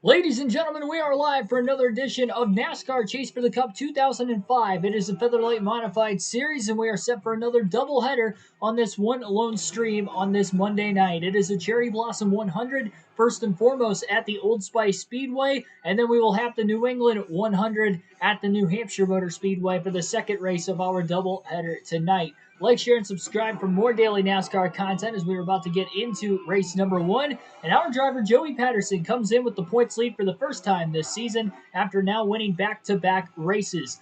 Ladies and gentlemen, we are live for another edition of NASCAR Chase for the Cup 2005. It is a Featherlite Modified Series, and we are set for another doubleheader on this one lone stream on this Monday night. It is a Cherry Blossom 100, first and foremost at the Old Spice Speedway, and then we will have the New England 100 at the New Hampshire Motor Speedway for the second race of our doubleheader tonight. Like, share, and subscribe for more daily NASCAR content as we are about to get into race number one. And our driver, Joey Patterson, comes in with the points lead for the first time this season after now winning back-to-back races.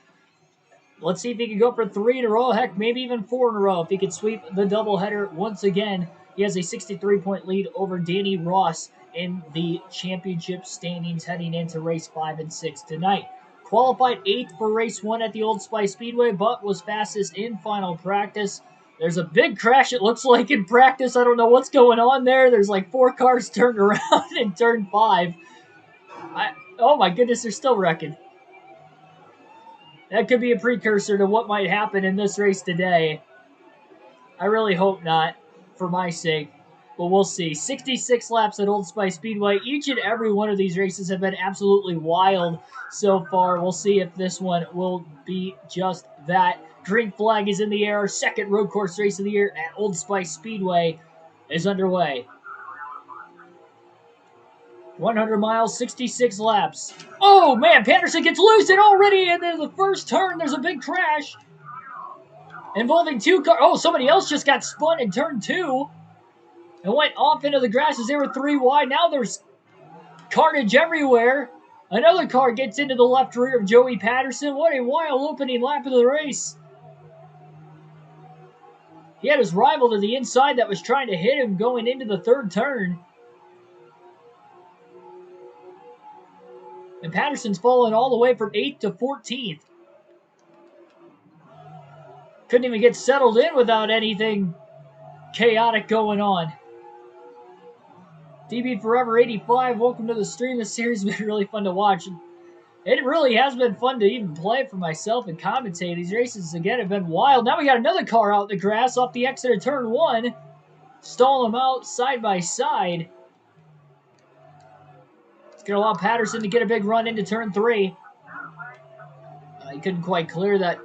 Let's see if he can go for 3 in a row, heck, maybe even 4 in a row if he could sweep the doubleheader once again. He has a 63-point lead over Danny Ross in the championship standings heading into race 5 and 6 tonight. Qualified 8th for race 1 at the Old Spice Speedway, but was fastest in final practice. There's a big crash, it looks like, in practice. I don't know what's going on there. There's like 4 cars turned around in turn 5. Oh my goodness, they're still wrecking. That could be a precursor to what might happen in this race today. I really hope not, for my sake. But we'll see. 66 laps at Old Spice Speedway. Each and every one of these races have been absolutely wild so far. We'll see if this one will be just that. Green flag is in the air. Our second road course race of the year at Old Spice Speedway is underway. 100 miles, 66 laps. Oh, man, Patterson gets loose, and already in the first turn, there's a big crash involving 2 cars. Oh, somebody else just got spun in turn 2 and went off into the grass as they were 3 wide. Now there's carnage everywhere. Another car gets into the left rear of Joey Patterson. What a wild opening lap of the race. He had his rival to the inside that was trying to hit him going into the third turn. And Patterson's fallen all the way from 8th to 14th. Couldn't even get settled in without anything chaotic going on. DB Forever 85, welcome to the stream. This series has been really fun to watch. It really has been fun to even play for myself and commentate. These races, again, have been wild. Now we got another car out in the grass off the exit of turn 1. Stall them out side by side. It's going to allow Patterson to get a big run into turn 3. He couldn't quite clear that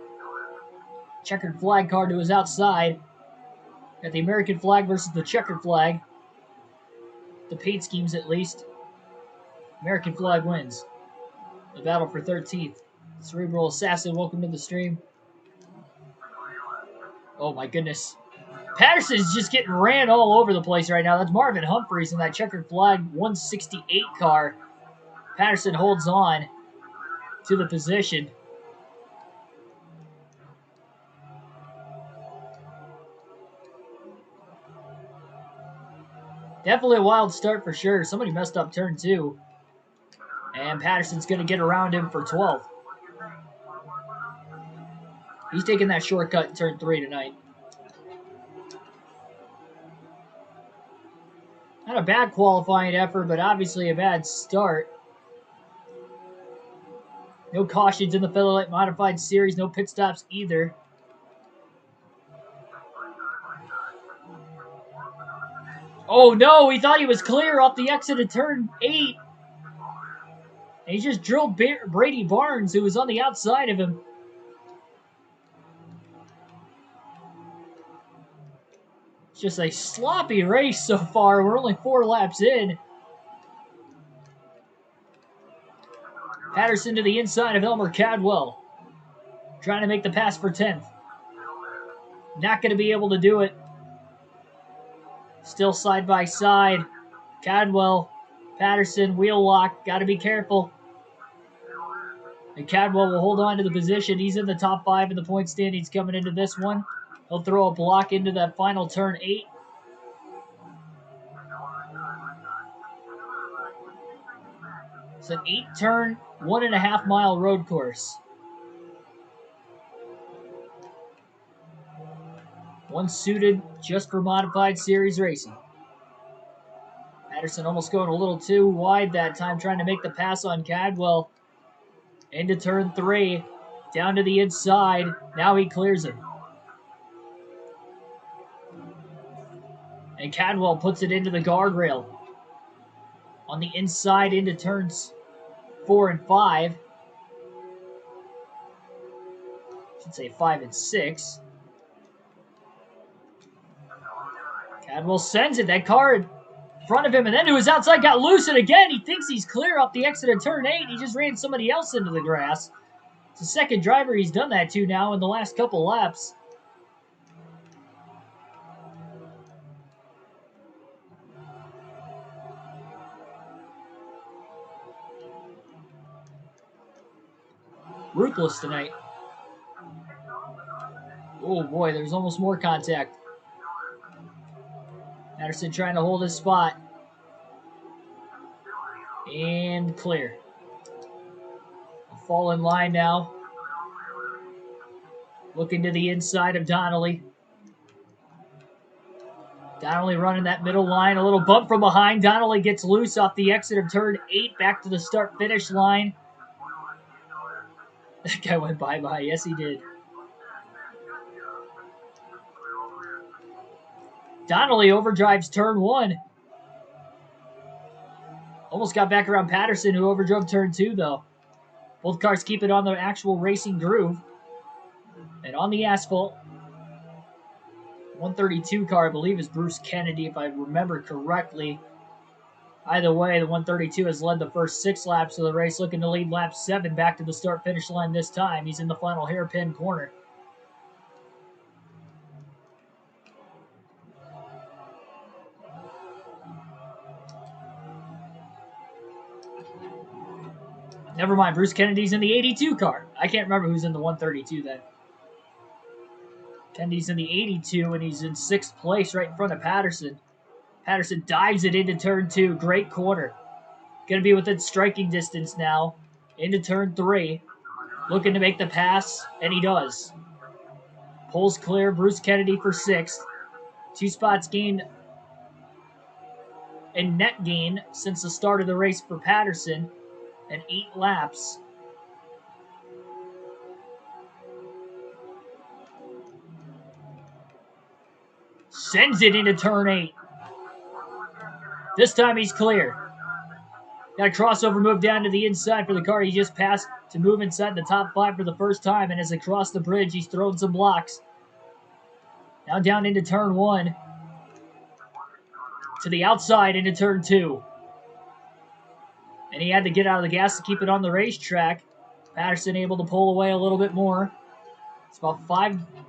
checkered flag car to his outside. Got the American flag versus the checkered flag. The paint schemes, at least. American flag wins. The battle for 13th. Cerebral Assassin, welcome to the stream. Oh my goodness. Patterson's just getting ran all over the place right now. That's Marvin Humphreys in that checkered flag 168 car. Patterson holds on to the position. Definitely a wild start for sure. Somebody messed up turn 2. And Patterson's going to get around him for 12th. He's taking that shortcut in turn 3 tonight. Not a bad qualifying effort, but obviously a bad start. No cautions in the Featherlite Modified Series. No pit stops either. Oh no, he thought he was clear off the exit of turn 8. And he just drilled Brady Barnes, who was on the outside of him. It's just a sloppy race so far. We're only 4 laps in. Patterson to the inside of Elmer Cadwell. Trying to make the pass for 10th. Not going to be able to do it. Still side by side. Cadwell, Patterson, wheel lock. Got to be careful. And Cadwell will hold on to the position. He's in the top 5 in the point standings coming into this one. He'll throw a block into that final turn 8. It's an 8-turn, 1.5-mile road course. One suited just for modified series racing. Patterson almost going a little too wide that time, trying to make the pass on Cadwell. Into turn 3, down to the inside. Now he clears him. And Cadwell puts it into the guardrail. on the inside into turns 4 and 5. Should say 5 and 6. Cadwell sends it. That car in front of him, and then to his outside, got loose, and again, he thinks he's clear off the exit of turn 8. He just ran somebody else into the grass. It's the second driver he's done that to now in the last couple laps. Ruthless tonight. Oh boy, there's almost more contact. Patterson trying to hold his spot. And clear. Fall in line now. Looking to the inside of Donnelly. Donnelly running that middle line. A little bump from behind. Donnelly gets loose off the exit of turn 8 back to the start-finish line. That guy went bye-bye. Yes, he did. Donnelly overdrives turn 1. Almost got back around Patterson, who overdrove turn 2, though. Both cars keep it on the actual racing groove. And on the asphalt, 132 car, I believe, is Bruce Kennedy, if I remember correctly. Either way, the 132 has led the first 6 laps of the race, looking to lead lap 7 back to the start-finish line this time. He's in the final hairpin corner. Never mind, Bruce Kennedy's in the 82 car. I can't remember who's in the 132 then. Kennedy's in the 82, and he's in 6th place right in front of Patterson. Patterson dives it into turn 2. Great corner. Going to be within striking distance now. Into turn 3. Looking to make the pass, and he does. Pulls clear. Bruce Kennedy for 6th. 2 spots gained in net gain since the start of the race for Patterson. And 8 laps. Sends it into turn 8. This time he's clear. Got a crossover move down to the inside for the car he just passed to move inside the top 5 for the first time. And as across the bridge, he's thrown some blocks. Now down into turn 1. To the outside into turn 2. And he had to get out of the gas to keep it on the racetrack. Patterson able to pull away a little bit more. It's about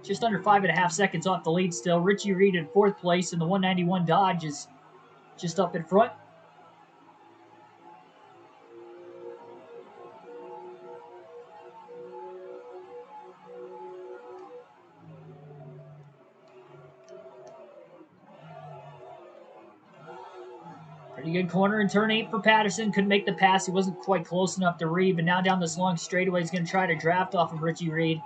just under 5.5 seconds off the lead still. Richie Reed in 4th place, and the 191 Dodge is just up in front. Pretty good corner in turn 8 for Patterson. Couldn't make the pass. He wasn't quite close enough to Reed, but now down this long straightaway, he's going to try to draft off of Richie Reed.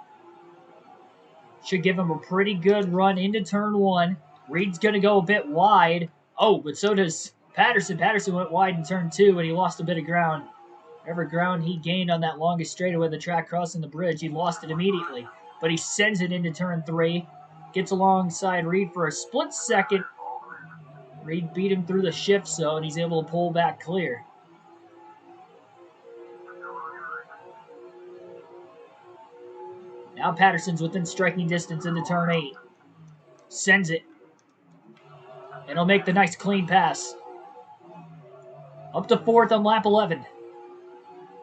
Should give him a pretty good run into turn 1. Reed's going to go a bit wide. Oh, but so does Patterson. Patterson went wide in turn 2, and he lost a bit of ground. Whatever ground he gained on that longest straightaway, the track crossing the bridge, he lost it immediately. But he sends it into turn 3. Gets alongside Reed for a split second. Reed beat him through the shift zone. He's able to pull back clear. Now Patterson's within striking distance into turn 8. Sends it. And he'll make the nice clean pass. Up to 4th on lap 11.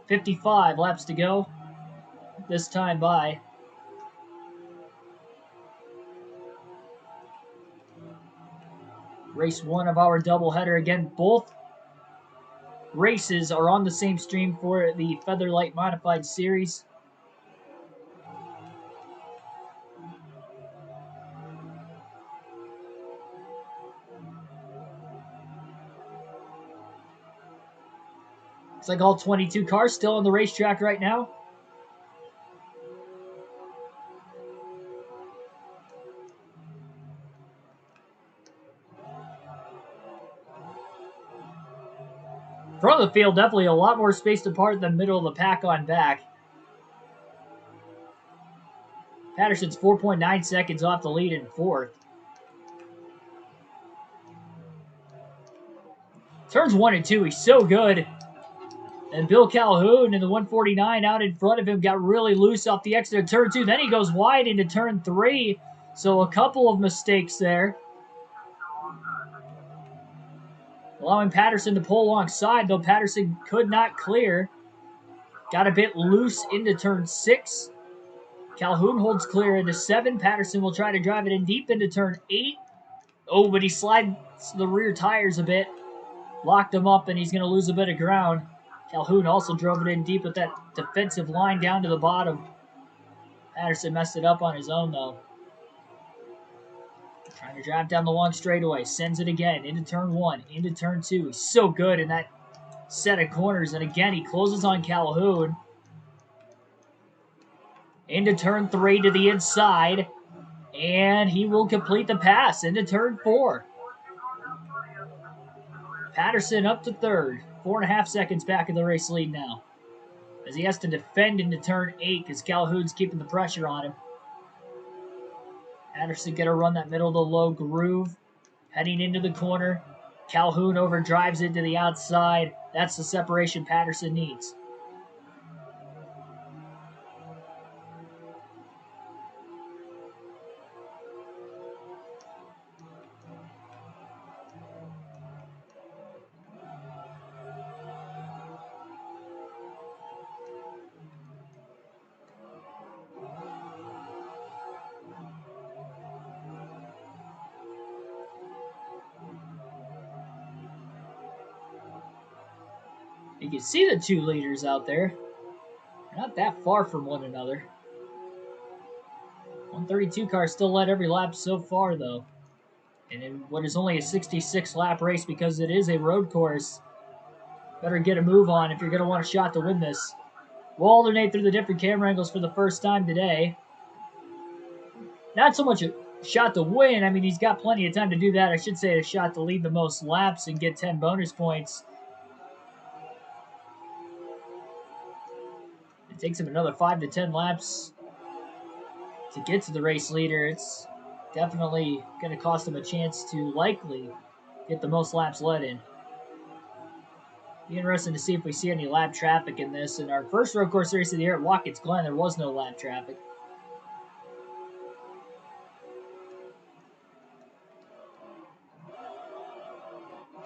55 laps to go. This time by. Race 1 of our doubleheader. Again, both races are on the same stream for the Featherlite Modified Series. Looks like all 22 cars still on the racetrack right now. Front of the field, definitely a lot more spaced apart than middle of the pack on back. Patterson's 4.9 seconds off the lead in 4th. Turns 1 and 2, he's so good. And Bill Calhoun in the 149 out in front of him got really loose off the exit of turn 2. Then he goes wide into turn 3. So a couple of mistakes there. Allowing Patterson to pull alongside, though Patterson could not clear. Got a bit loose into turn 6. Calhoun holds clear into 7. Patterson will try to drive it in deep into turn 8. Oh, but he slides the rear tires a bit. Locked him up, and he's going to lose a bit of ground. Calhoun also drove it in deep with that defensive line down to the bottom. Patterson messed it up on his own, though. Trying to drive down the long straightaway. Sends it again into turn 1, into turn 2. He's so good in that set of corners. And again, he closes on Calhoun. Into turn 3 to the inside. And he will complete the pass into turn 4. Patterson up to third. 4.5 seconds back in the race lead now. As he has to defend into turn 8 because Calhoun's keeping the pressure on him. Patterson going to run that middle to low groove. Heading into the corner. Calhoun overdrives it to the outside. That's the separation Patterson needs. You can see the 2 leaders out there. They're not that far from one another. 132 car still led every lap so far, though. And in what is only a 66-lap race because it is a road course, better get a move on if you're going to want a shot to win this. We'll alternate through the different camera angles for the first time today. Not so much a shot to win. I mean, he's got plenty of time to do that. I should say a shot to lead the most laps and get 10 bonus points. It takes him another 5 to 10 laps to get to the race leader. It's definitely going to cost him a chance to likely get the most laps led in. Be interesting to see if we see any lap traffic in this. In our first road course race of the year at Watkins Glen, there was no lap traffic.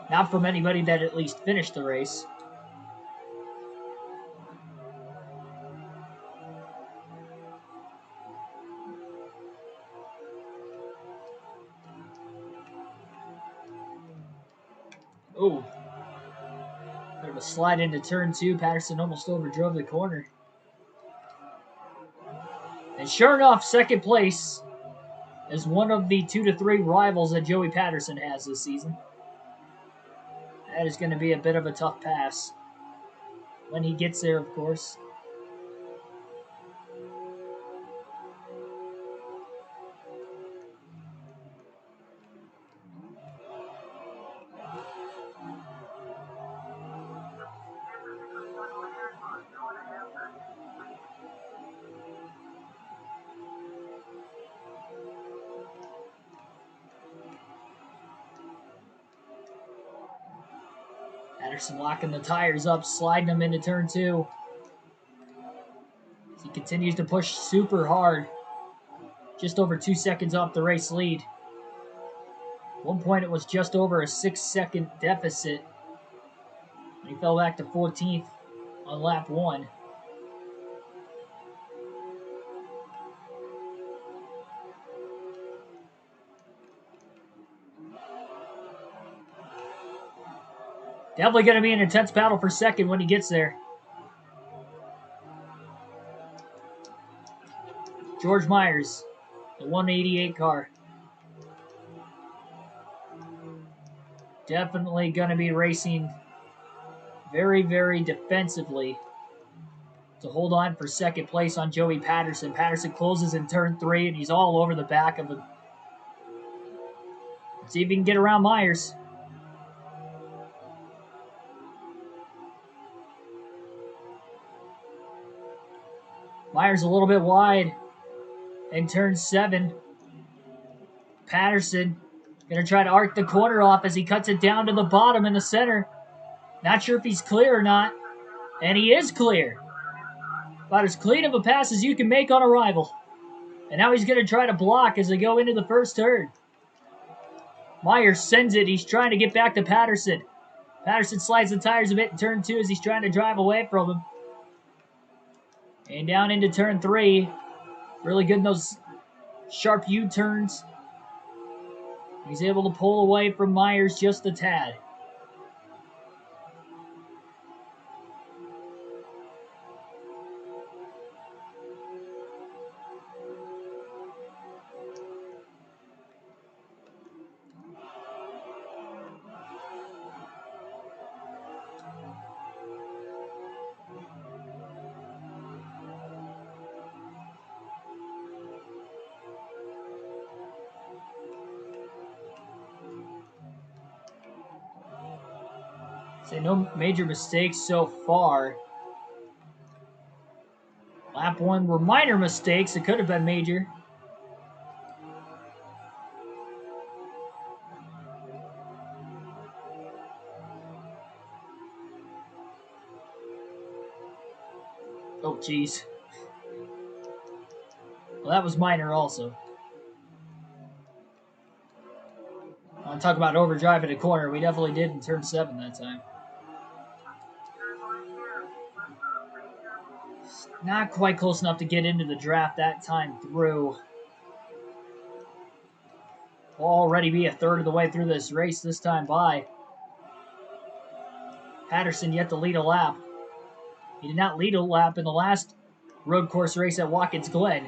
Not from anybody that at least finished the race. Oh. Bit of a slide into turn 2. Patterson almost overdrove the corner. And sure enough, second place is one of the 2 to 3 rivals that Joey Patterson has this season. That is going to be a bit of a tough pass. When he gets there, of course. Patterson locking the tires up, sliding them into turn 2. He continues to push super hard. Just over 2 seconds off the race lead. At one point, it was just over a 6-second deficit. He fell back to 14th on lap 1. Definitely going to be an intense battle for second when he gets there. George Myers, the 188 car. Definitely going to be racing very, very defensively to hold on for second place on Joey Patterson. Patterson closes in turn 3, and he's all over the back of him. Let's see if he can get around Myers. Myers a little bit wide in turn 7. Patterson Gonna try to arc the corner off as he cuts it down to the bottom in the center. Not sure if he's clear or not. And he is clear. About as clean of a pass as you can make on arrival. And now he's gonna try to block as they go into the first turn. Myers sends it. He's trying to get back to Patterson. Patterson slides the tires a bit in turn 2 as he's trying to drive away from him. And down into turn 3. Really good in those sharp U-turns. He's able to pull away from Myers just a tad. Say no major mistakes so far. Lap 1 were minor mistakes. It could have been major. Oh, jeez. Well, that was minor also. I want to talk about overdriving a corner. We definitely did in turn 7 that time. Not quite close enough to get into the draft that time through. We'll already be a third of the way through this race this time by. Patterson yet to lead a lap. He did not lead a lap in the last road course race at Watkins Glen.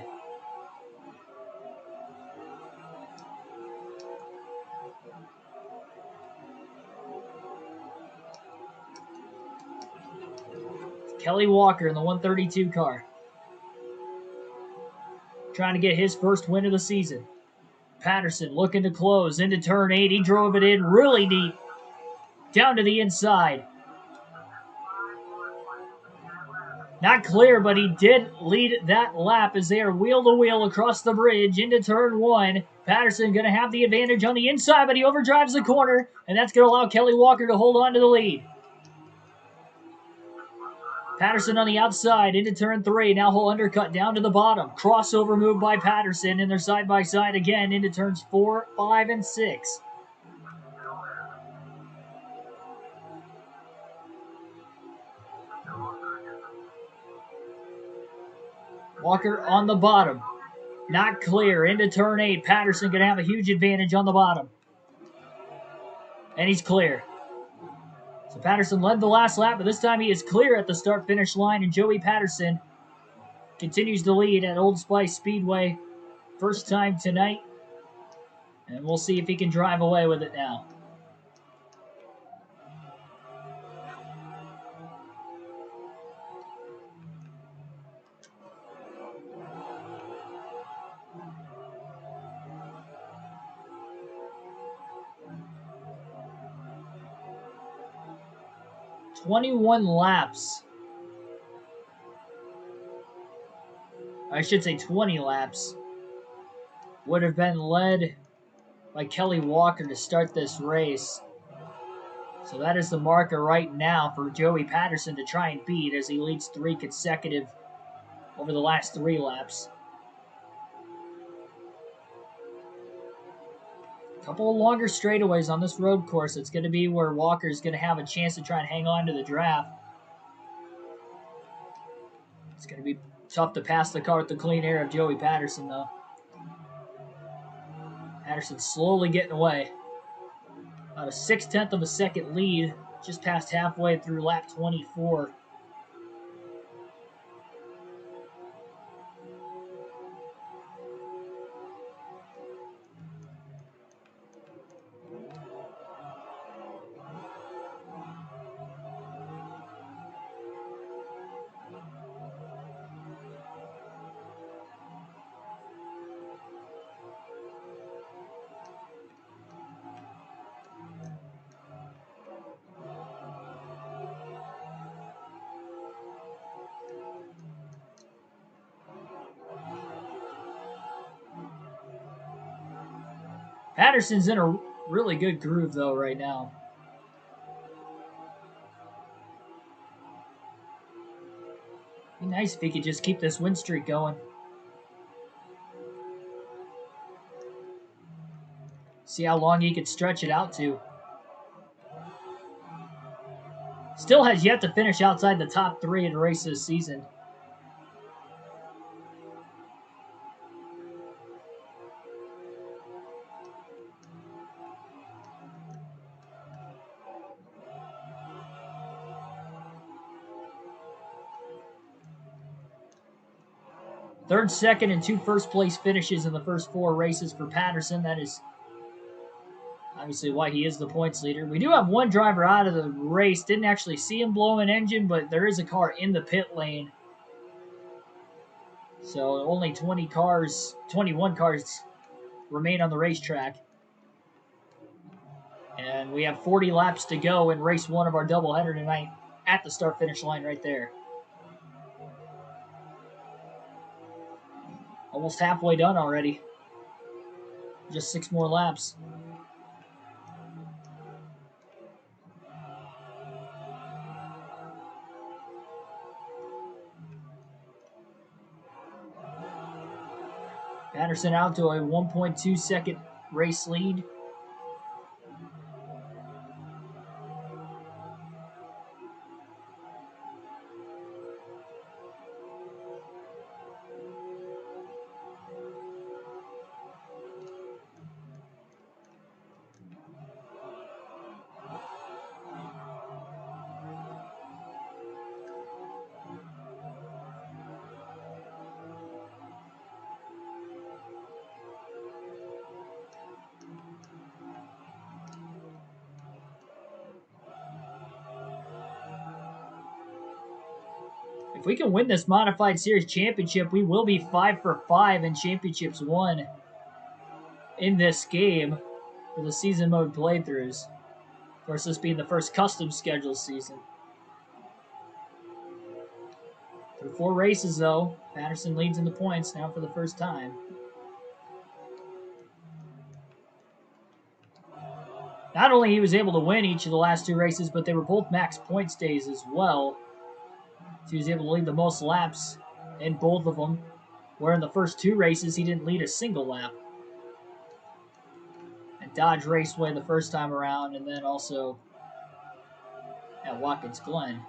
Kelly Walker in the 132 car. Trying to get his first win of the season. Patterson looking to close into turn 8. He drove it in really deep. Down to the inside. Not clear, but he did lead that lap as they are wheel to wheel across the bridge into turn 1. Patterson going to have the advantage on the inside, but he overdrives the corner, and that's going to allow Kelly Walker to hold on to the lead. Patterson on the outside into turn 3. Now he'll undercut down to the bottom. Crossover move by Patterson, and they're side by side again into turns 4, 5, and 6. Walker on the bottom. Not clear. Into turn 8. Patterson going to have a huge advantage on the bottom. And he's clear. So Patterson led the last lap, but this time he is clear at the start-finish line, and Joey Patterson continues to lead at Old Spice Speedway. First time tonight. And we'll see if he can drive away with it now. "21 laps. I should say 20 laps. Would have been led by Kelly Walker to start this race. So that is the marker right now for Joey Patterson to try and beat as he leads 3 consecutive over the last 3 laps. A couple of longer straightaways on this road course. It's going to be where Walker's going to have a chance to try and hang on to the draft. It's going to be tough to pass the car with the clean air of Joey Patterson, though. Patterson slowly getting away. About a 6/10 of a second lead, just past halfway through lap 24. Patterson's in a Really good groove, though, right now. Be nice if he could just keep this win streak going. See how long he could stretch it out to. Still has yet to finish outside the top 3 in a race this season. Third, second, and 2 first-place finishes in the first 4 races for Patterson. That is obviously why he is the points leader. We do have one driver out of the race. Didn't actually see him blow an engine, but there is a car in the pit lane. So only 21 cars remain on the racetrack. And we have 40 laps to go in race 1 of our doubleheader tonight at the start-finish line right there. Almost halfway done already. Just 6 more laps. Patterson out to a 1.2 second race lead. If we can win this Modified Series Championship, we will be 5 for 5 in Championships won in this game for the season mode playthroughs. Of course, this being the first custom schedule season. Through 4 races, though, Patterson leads in the points now for the first time. Not only he was able to win each of the last 2 races, but they were both max points days as well. So he was able to lead the most laps in both of them, where in the first 2 races he didn't lead a single lap. At Dodge Raceway the first time around, and then also at Watkins Glen.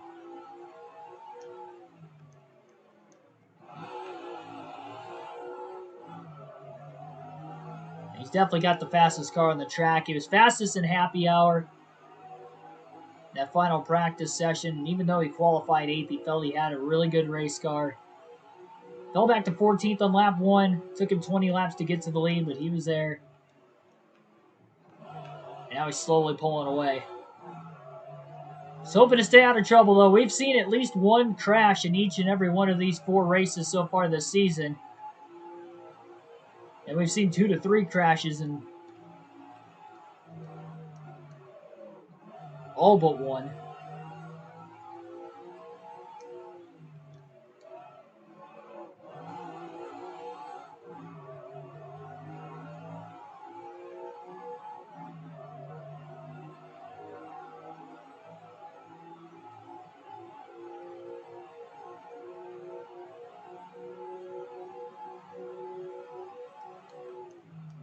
He's definitely got the fastest car on the track. He was fastest in Happy Hour. That final practice session, and even though he qualified 8th, he felt he had a really good race car. Fell back to 14th on lap 1. Took him 20 laps to get to the lead, but he was there. And now he's slowly pulling away. He's hoping to stay out of trouble, though. We've seen at least 1 crash in each and every one of these 4 races so far this season. And we've seen 2 to 3 crashes in all but 1.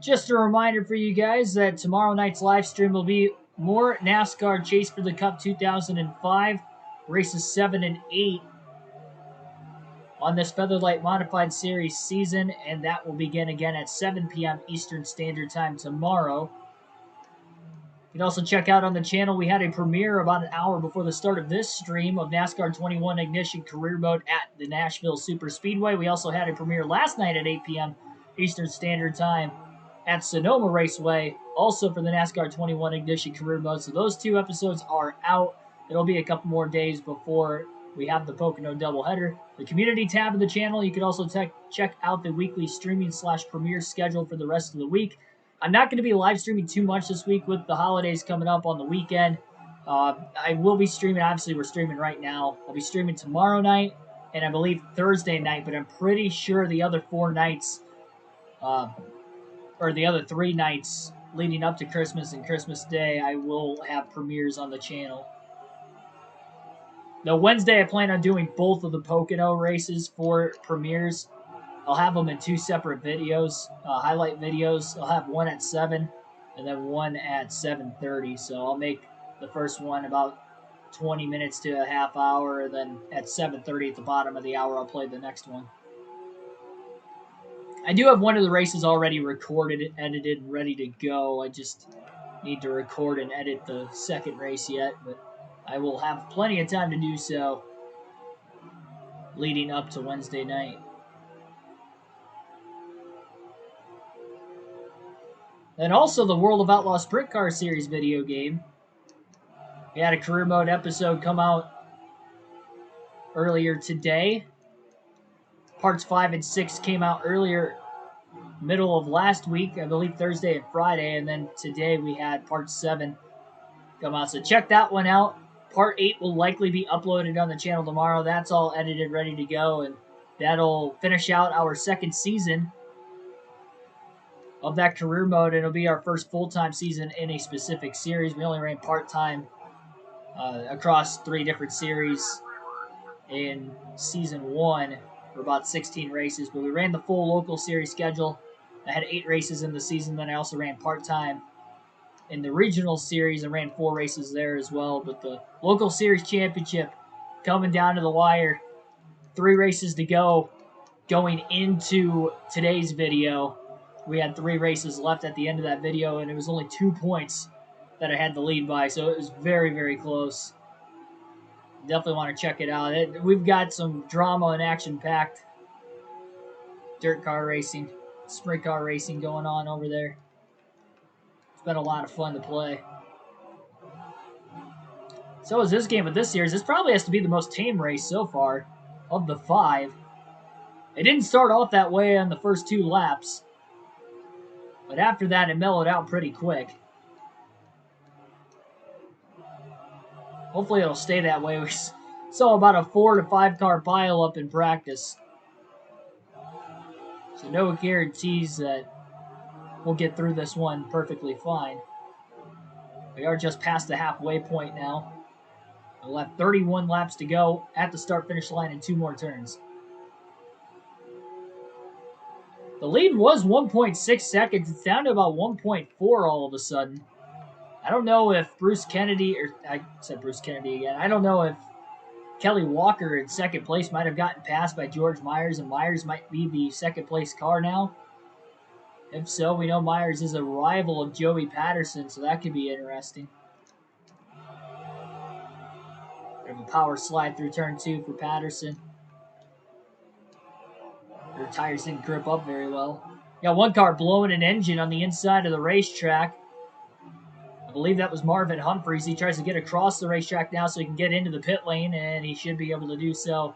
Just a reminder for you guys that tomorrow night's live stream will be more NASCAR Chase for the Cup 2005, races 7 and 8 on this Featherlite Modified Series season, and that will begin again at 7 p.m. Eastern Standard Time tomorrow. You can also check out on the channel, we had a premiere about an hour before the start of this stream of NASCAR 21 Ignition Career Mode at the Nashville Super Speedway. We also had a premiere last night at 8 p.m. Eastern Standard Time at Sonoma Raceway, also for the NASCAR 21 Ignition Career Mode. So those 2 episodes are out. It'll be a couple more days before we have the Pocono doubleheader. The community tab of the channel, you can also check out the weekly streaming / premiere schedule for the rest of the week. I'm not going to be live streaming too much this week with the holidays coming up on the weekend. I will be streaming. Obviously, we're streaming right now. I'll be streaming tomorrow night and I believe Thursday night, but I'm pretty sure the other 4 nights, or the other 3 nights leading up to Christmas and Christmas Day, I will have premieres on the channel. Now, Wednesday, I plan on doing both of the Pocono races for premieres. I'll have them in 2 separate videos, highlight videos. I'll have one at 7 and then one at 7:30. So I'll make the first one about 20 minutes to a half hour. And then at 7:30 at the bottom of the hour, I'll play the next one. I do have one of the races already recorded, edited, and ready to go. I just need to record and edit the second race yet, but I will have plenty of time to do so leading up to Wednesday night. And also the World of Outlaw Sprint Car Series video game. We had a career mode episode come out earlier today. Parts 5 and 6 came out earlier, middle of last week, I believe Thursday and Friday, and then today we had Part 7 come out. So check that one out. Part 8 will likely be uploaded on the channel tomorrow. That's all edited, ready to go, and that'll finish out our second season of that career mode. It'll be our first full-time season in a specific series. We only ran part-time across 3 different series in season 1 for about 16 races, but we ran the full local series schedule. I had 8 races in the season. Then I also ran part-time in the regional series and ran 4 races there as well. But the local series championship coming down to the wire. 3 races to go going into today's video. We had 3 races left at the end of that video, and it was only 2 points that I had the lead by, so it was very, very close. Definitely want to check it out. We've got some drama and action-packed dirt car racing, sprint car racing going on over there. It's been a lot of fun to play. So is this game of this series. This probably has to be the most tame race so far of the 5. It didn't start off that way on the first 2 laps, but after that it mellowed out pretty quick. Hopefully it'll stay that way. We saw about a 4 to 5 car pile up in practice. So no guarantees that we'll get through this one perfectly fine. We are just past the halfway point now. We'll have 31 laps to go at the start-finish line and 2 more turns. The lead was 1.6 seconds. It's down to about 1.4 all of a sudden. I don't know if Bruce Kennedy, or I said Bruce Kennedy again. I don't know if Kelly Walker in second place might have gotten passed by George Myers, and Myers might be the second place car now. If so, we know Myers is a rival of Joey Patterson, so that could be interesting. We have a power slide through turn 2 for Patterson. Her tires didn't grip up very well. Got one car blowing an engine on the inside of the racetrack. I believe that was Marvin Humphreys. He tries to get across the racetrack now so he can get into the pit lane, and he should be able to do so.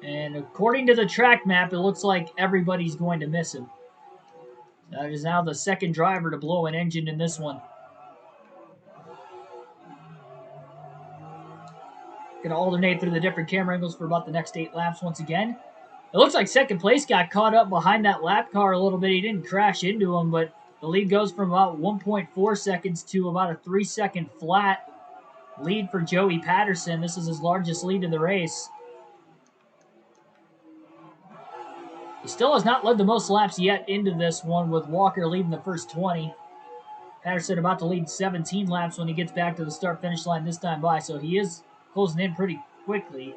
And according to the track map, it looks like everybody's going to miss him. That is now the second driver to blow an engine in this one. Going to alternate through the different camera angles for about the next 8 laps once again. It looks like second place got caught up behind that lap car a little bit. He didn't crash into him, but the lead goes from about 1.4 seconds to about a 3-second flat lead for Joey Patterson. This is his largest lead in the race. He still has not led the most laps yet into this one, with Walker leading the first 20. Patterson about to lead 17 laps when he gets back to the start-finish line this time by, so he is closing in pretty quickly.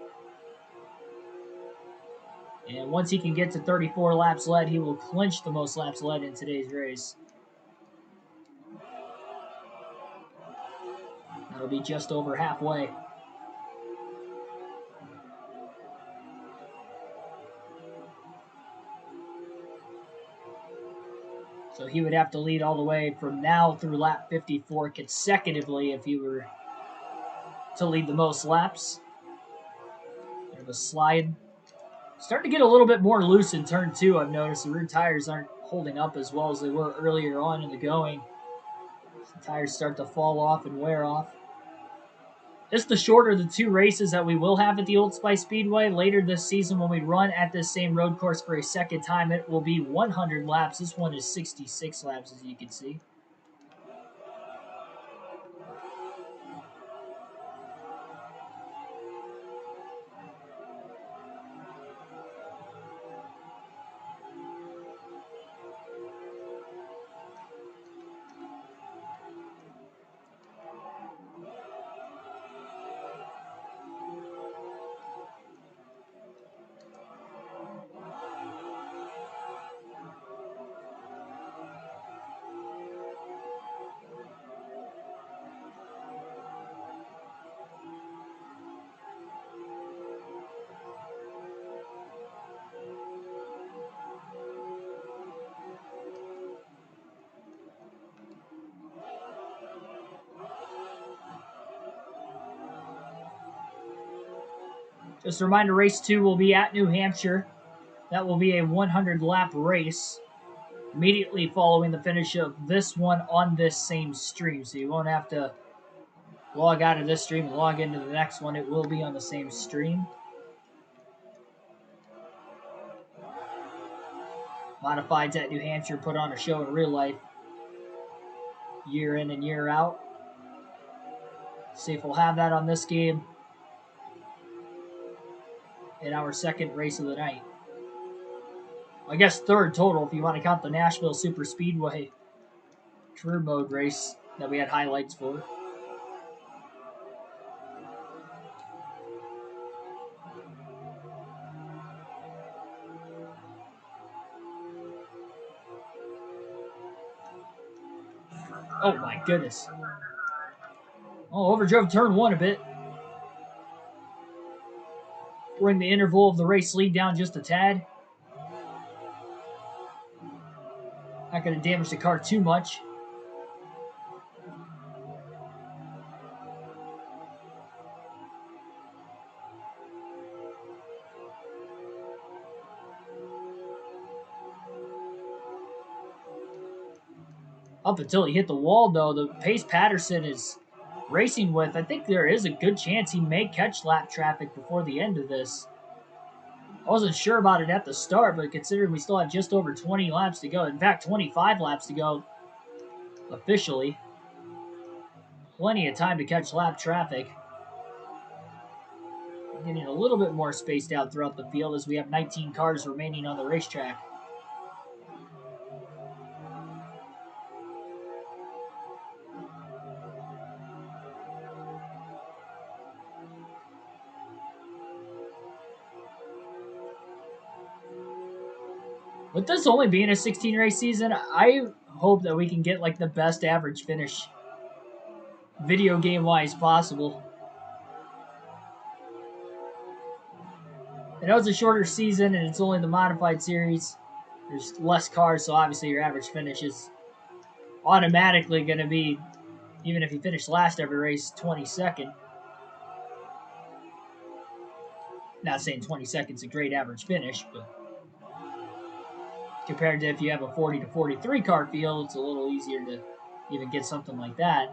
And once he can get to 34 laps led, he will clinch the most laps led in today's race. That'll be just over halfway. So he would have to lead all the way from now through lap 54 consecutively if he were to lead the most laps. There's a slide. Starting to get a little bit more loose in turn 2, I've noticed. The rear tires aren't holding up as well as they were earlier on in the going. The tires start to fall off and wear off. This is the shorter of the 2 races that we will have at the Old Spice Speedway. Later this season, when we run at this same road course for a second time, it will be 100 laps. This one is 66 laps, as you can see. Just a reminder, race 2 will be at New Hampshire. That will be a 100-lap race immediately following the finish of this one on this same stream. So you won't have to log out of this stream and log into the next one. It will be on the same stream. Modifieds at New Hampshire put on a show in real life year in and year out. See if we'll have that on this game in our second race of the night. I guess third total if you want to count the Nashville Super Speedway career mode race that we had highlights for. Oh my goodness. Oh, overdrove turn 1 a bit. Bring the interval of the race lead down just a tad. Not going to damage the car too much. Up until he hit the wall, though, the pace Patterson is racing with, I think there is a good chance he may catch lap traffic before the end of this. I wasn't sure about it at the start, but considering we still have just over 20 laps to go, in fact, 25 laps to go officially, plenty of time to catch lap traffic. Getting a little bit more spaced out throughout the field as we have 19 cars remaining on the racetrack. With this only being a 16 race season, I hope that we can get like the best average finish video game wise possible. I know it's a shorter season and it's only the modified series. There's less cars, so obviously your average finish is automatically going to be, even if you finish last every race, 22nd. Not saying 22nd is a great average finish, but compared to if you have a 40 to 43 car field, it's a little easier to even get something like that.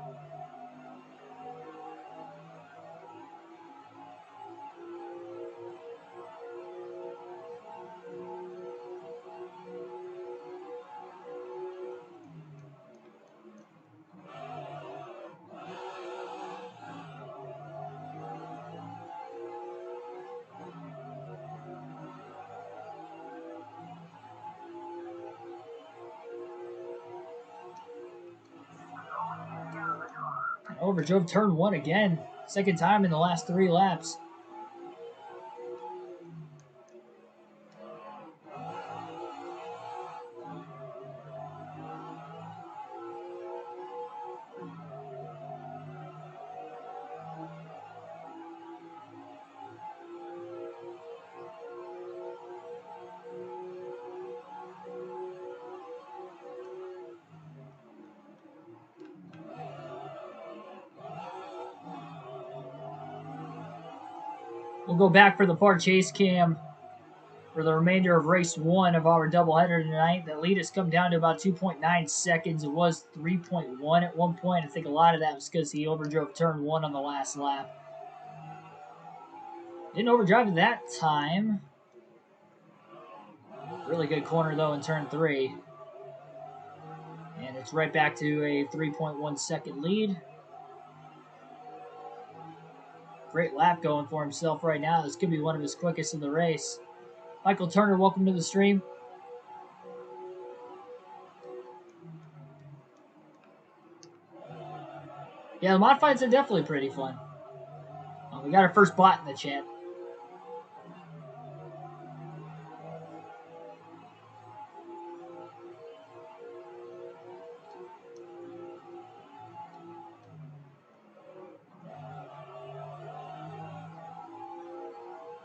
Overdrove turn 1 again. Second time in the last 3 laps. We'll go back for the far chase cam for the remainder of race 1 of our doubleheader tonight. The lead has come down to about 2.9 seconds. It was 3.1 at one point. I think a lot of that was because he overdrove turn 1 on the last lap. Didn't overdrive at that time. Really good corner, though, in turn 3. And it's right back to a 3.1 second lead. Great lap going for himself right now. This could be one of his quickest in the race. Michael Turner, welcome to the stream. Yeah, the modifieds are definitely pretty fun. We got our first bot in the chat.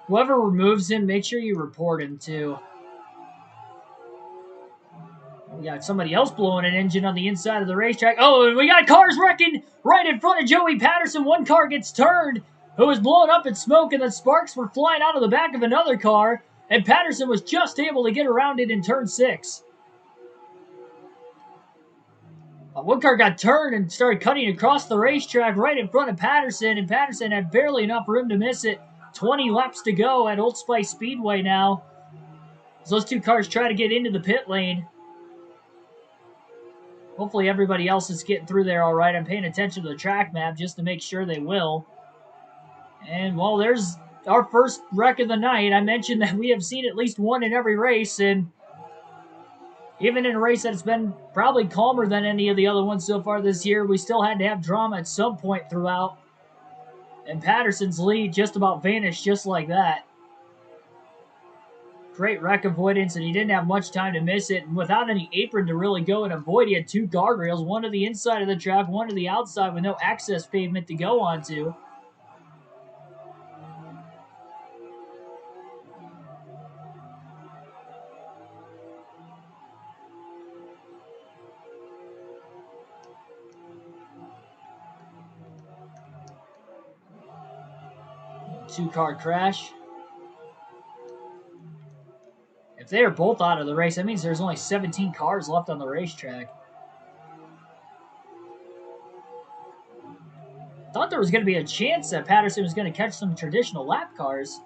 Whoever removes him, make sure you report him too. We got somebody else blowing an engine on the inside of the racetrack. Oh, and we got cars wrecking right in front of Joey Patterson. One car gets turned. who was blowing up in smoke, and then sparks were flying out of the back of another car, and Patterson was just able to get around it in turn 6. One car got turned and started cutting across the racetrack right in front of Patterson, and Patterson had barely enough room to miss it. 20 laps to go at Old Spice Speedway now, as those two cars try to get into the pit lane. Hopefully everybody else is getting through there all right. I'm paying attention to the track map just to make sure they will. And, well, there's our first wreck of the night. I mentioned that we have seen at least one in every race, and even in a race that's been probably calmer than any of the other ones so far this year, we still had to have drama at some point throughout. And Patterson's lead just about vanished just like that. Great wreck avoidance, and he didn't have much time to miss it. And without any apron to really go and avoid, he had two guardrails, one to the inside of the track, one to the outside with no access pavement to go onto. Two-car crash. If they are both out of the race, that means there's only 17 cars left on the racetrack. Thought there was going to be a chance that Patterson was going to catch some traditional lap cars.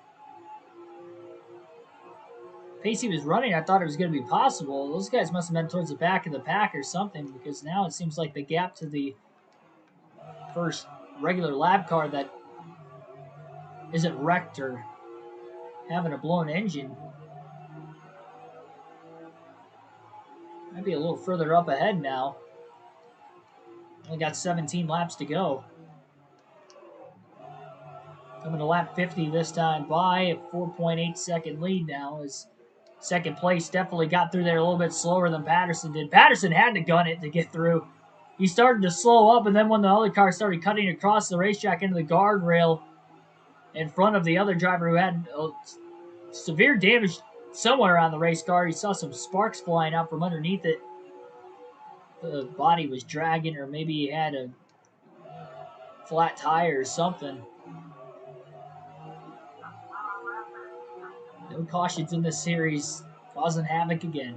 Pace he was running, I thought it was going to be possible. Those guys must have been towards the back of the pack or something, because now it seems like the gap to the first regular lap car that isn't wrecked or having a blown engine might be a little further up ahead now. Only got 17 laps to go. Coming to lap 50 this time by a 4.8 second lead now, as second place definitely got through there a little bit slower than Patterson did. Patterson had to gun it to get through. He started to slow up, and then when the other car started cutting across the racetrack into the guardrail in front of the other driver who had severe damage somewhere on the race car, he saw some sparks flying out from underneath it. The body was dragging, or maybe he had a flat tire or something. No cautions in this series, causing havoc again.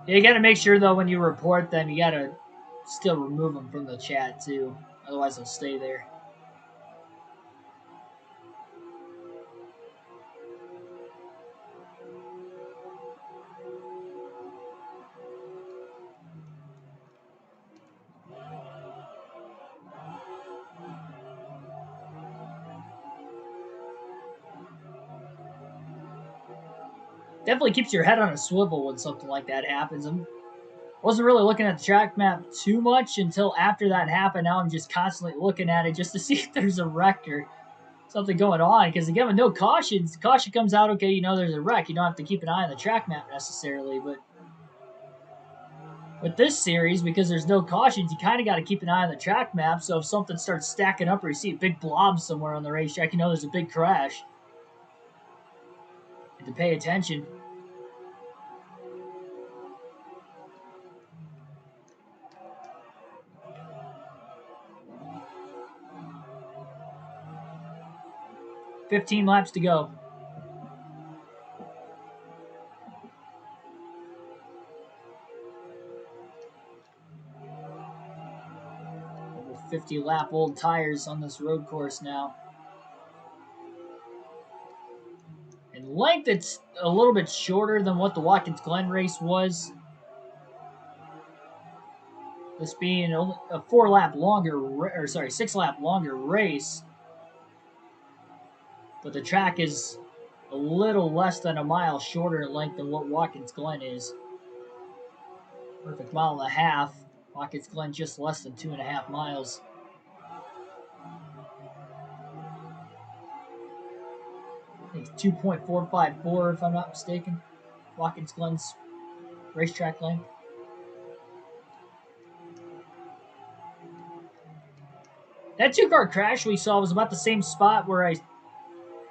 You got to make sure, though, when you report them, you got to still remove them from the chat, too. Otherwise, they'll stay there. Definitely keeps your head on a swivel when something like that happens. I wasn't really looking at the track map too much until after that happened. Now I'm just constantly looking at it just to see if there's a wreck or something going on. Because again, with no cautions, caution comes out, okay, you know there's a wreck. You don't have to keep an eye on the track map necessarily. But with this series, because there's no cautions, you kind of got to keep an eye on the track map. So if something starts stacking up or you see a big blob somewhere on the racetrack, you know there's a big crash. And to pay attention. $15 laps to go. Over 50-lap old tires on this road course now. In length, it's a little bit shorter than what the Watkins Glen race was. This being a 6-lap longer race. But the track is a little less than a mile shorter in length than what Watkins Glen is. Perfect 1.5 miles. Watkins Glen just less than 2.5 miles. I think it's 2.454 if I'm not mistaken. Watkins Glen's racetrack length. That 2-car crash we saw was about the same spot where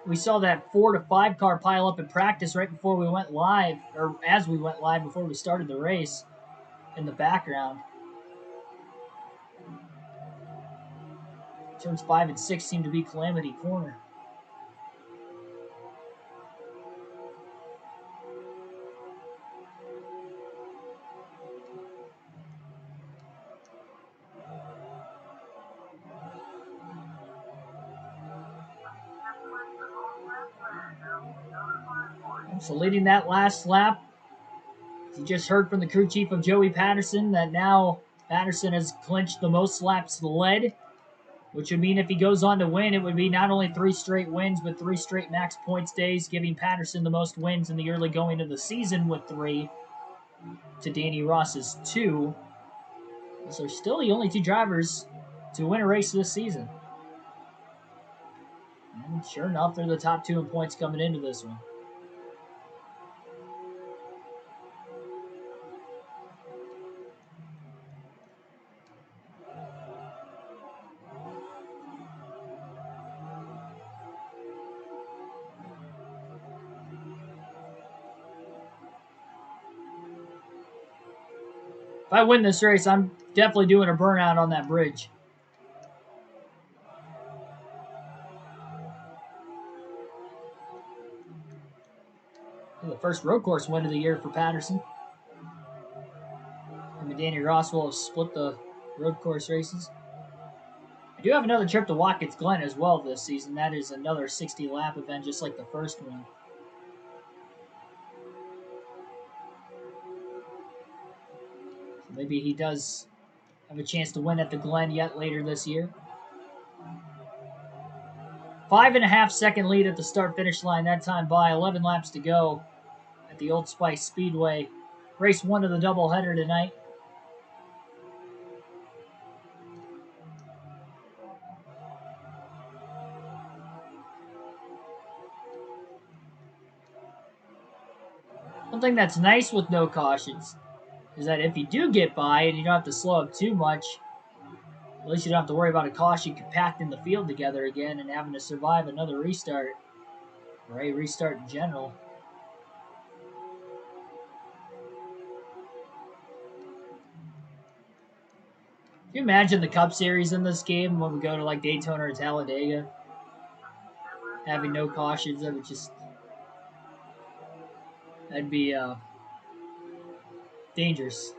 we saw that 4 to 5 car pile up in practice right before we went live, or as we went live before we started the race in the background. Turns 5 and 6 seem to be Calamity Corner. So leading that last lap, you just heard from the crew chief of Joey Patterson that now Patterson has clinched the most laps led, which would mean if he goes on to win, it would be not only 3 straight wins, but 3 straight max points days, giving Patterson the most wins in the early going of the season with 3 to Danny Ross's 2. So still the only 2 drivers to win a race this season. And sure enough, they're the top 2 in points coming into this one. If I win this race, I'm definitely doing a burnout on that bridge. The first road course win of the year for Patterson. And Danny Ross will have split the road course races. I do have another trip to Watkins Glen as well this season. That is another 60-lap event, just like the first one. So maybe he does have a chance to win at the Glen yet later this year. 5.5 second lead at the start-finish line that time by. 11 laps to go at the Old Spice Speedway. Race 1 of the doubleheader tonight. Something that's nice with no cautions is that if you do get by and you don't have to slow up too much, at least you don't have to worry about a caution compacting the field together again and having to survive another restart, or a restart in general. Can you imagine the Cup Series in this game when we go to like Daytona or Talladega? Having no cautions, that'd be dangerous.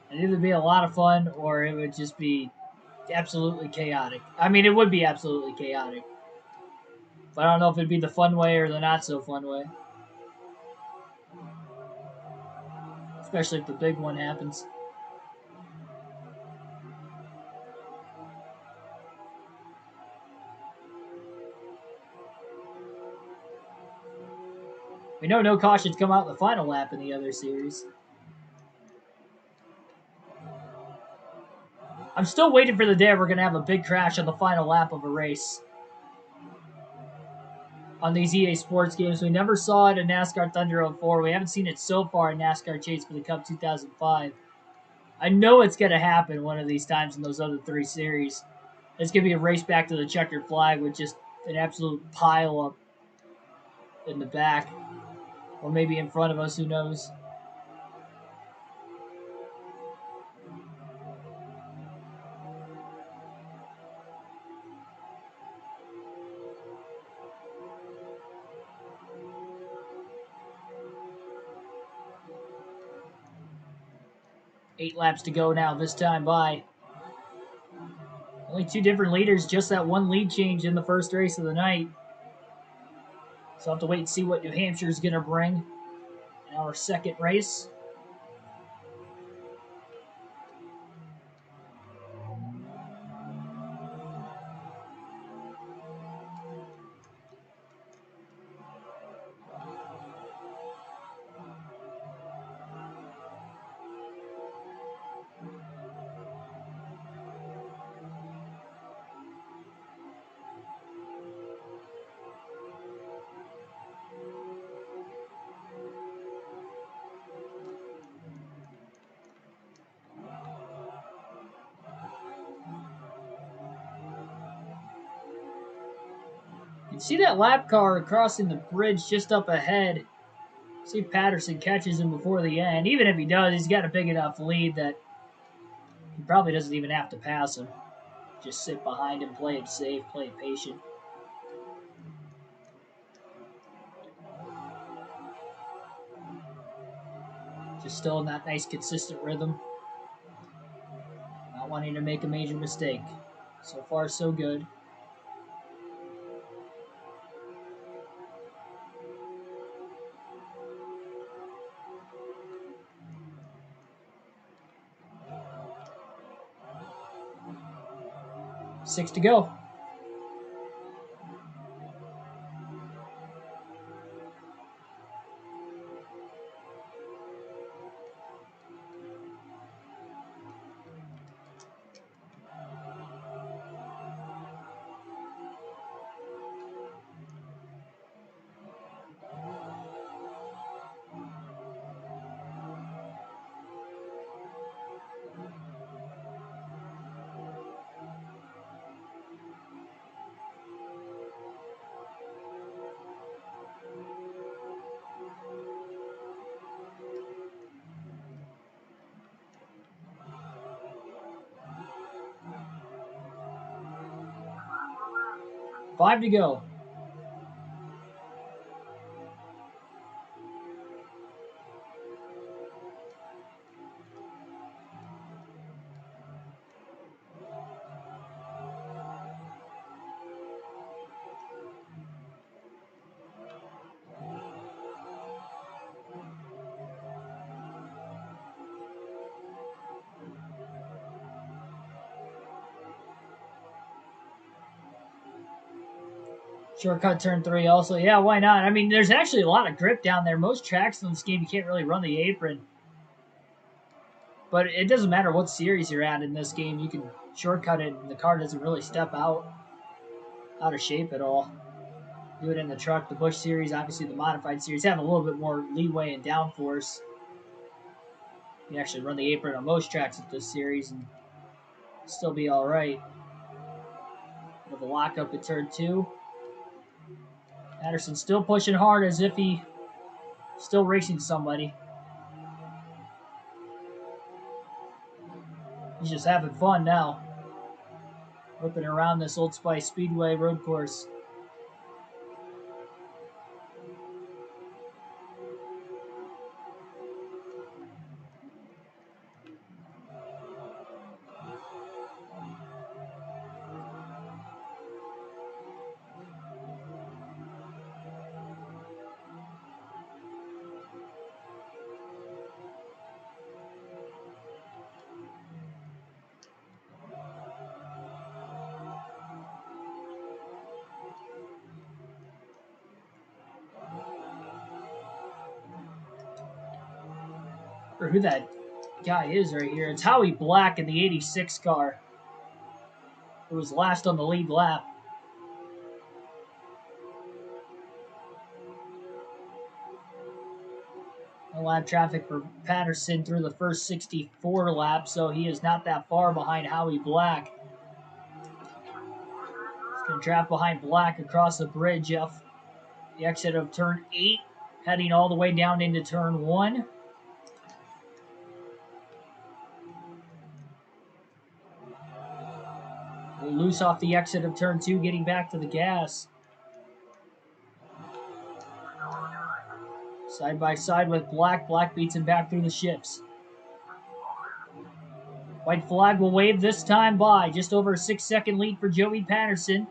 It'd either be a lot of fun or it would just be absolutely chaotic. I mean, it would be absolutely chaotic. But I don't know if it'd be the fun way or the not so fun way. Especially if the big one happens. We know no cautions come out in the final lap in the other series. I'm still waiting for the day we're going to have a big crash on the final lap of a race. On these EA Sports games. We never saw it in NASCAR Thunder 04. We haven't seen it so far in NASCAR Chase for the Cup 2005. I know it's going to happen one of these times in those other 3 series. It's going to be a race back to the checkered flag with just an absolute pile up in the back. Or maybe in front of us, who knows. Eight laps to go now, this time by. Only 2 different leaders, just that one lead change in the first race of the night. So I'll have to wait and see what New Hampshire is going to bring in our second race. You see that lap car crossing the bridge just up ahead. See if Patterson catches him before the end. Even if he does, he's got a big enough lead that he probably doesn't even have to pass him. Just sit behind him, play it safe, play it patient. Just still in that nice, consistent rhythm. Not wanting to make a major mistake. So far, so good. Six to go. Five to go. Shortcut turn 3 also. Yeah, why not? I mean, there's actually a lot of grip down there. Most tracks in this game, you can't really run the apron. But it doesn't matter what series you're at in this game. You can shortcut it, and the car doesn't really step out of shape at all. Do it in the truck. The Busch series, obviously the modified series, have a little bit more leeway and downforce. You actually run the apron on most tracks with this series and still be all right. With a lockup at turn 2. Patterson still pushing hard as if he still racing somebody. He's just having fun now. Whipping around this Old Spice Speedway road course. Or who that guy is right here. It's Howie Black in the 86 car. Who was last on the lead lap. No lap traffic for Patterson through the first 64 laps, so he is not that far behind Howie Black. He's going to draft behind Black across the bridge off the exit of turn 8, heading all the way down into turn 1. Loose off the exit of turn 2, getting back to the gas. Side by side with Black. Black beats him back through the shifts. White flag will wave this time by. Just over a 6-second lead for Joey Patterson.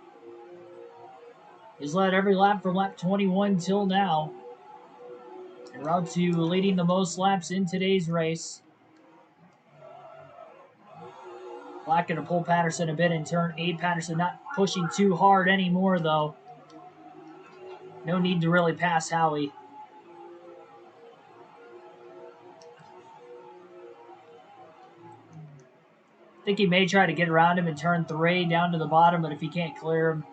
He's led every lap from lap 21 till now. En route to leading the most laps in today's race. Black going to pull Patterson a bit in turn 8. Patterson not pushing too hard anymore, though. No need to really pass Howie. I think he may try to get around him in turn 3 down to the bottom, but if he can't clear him,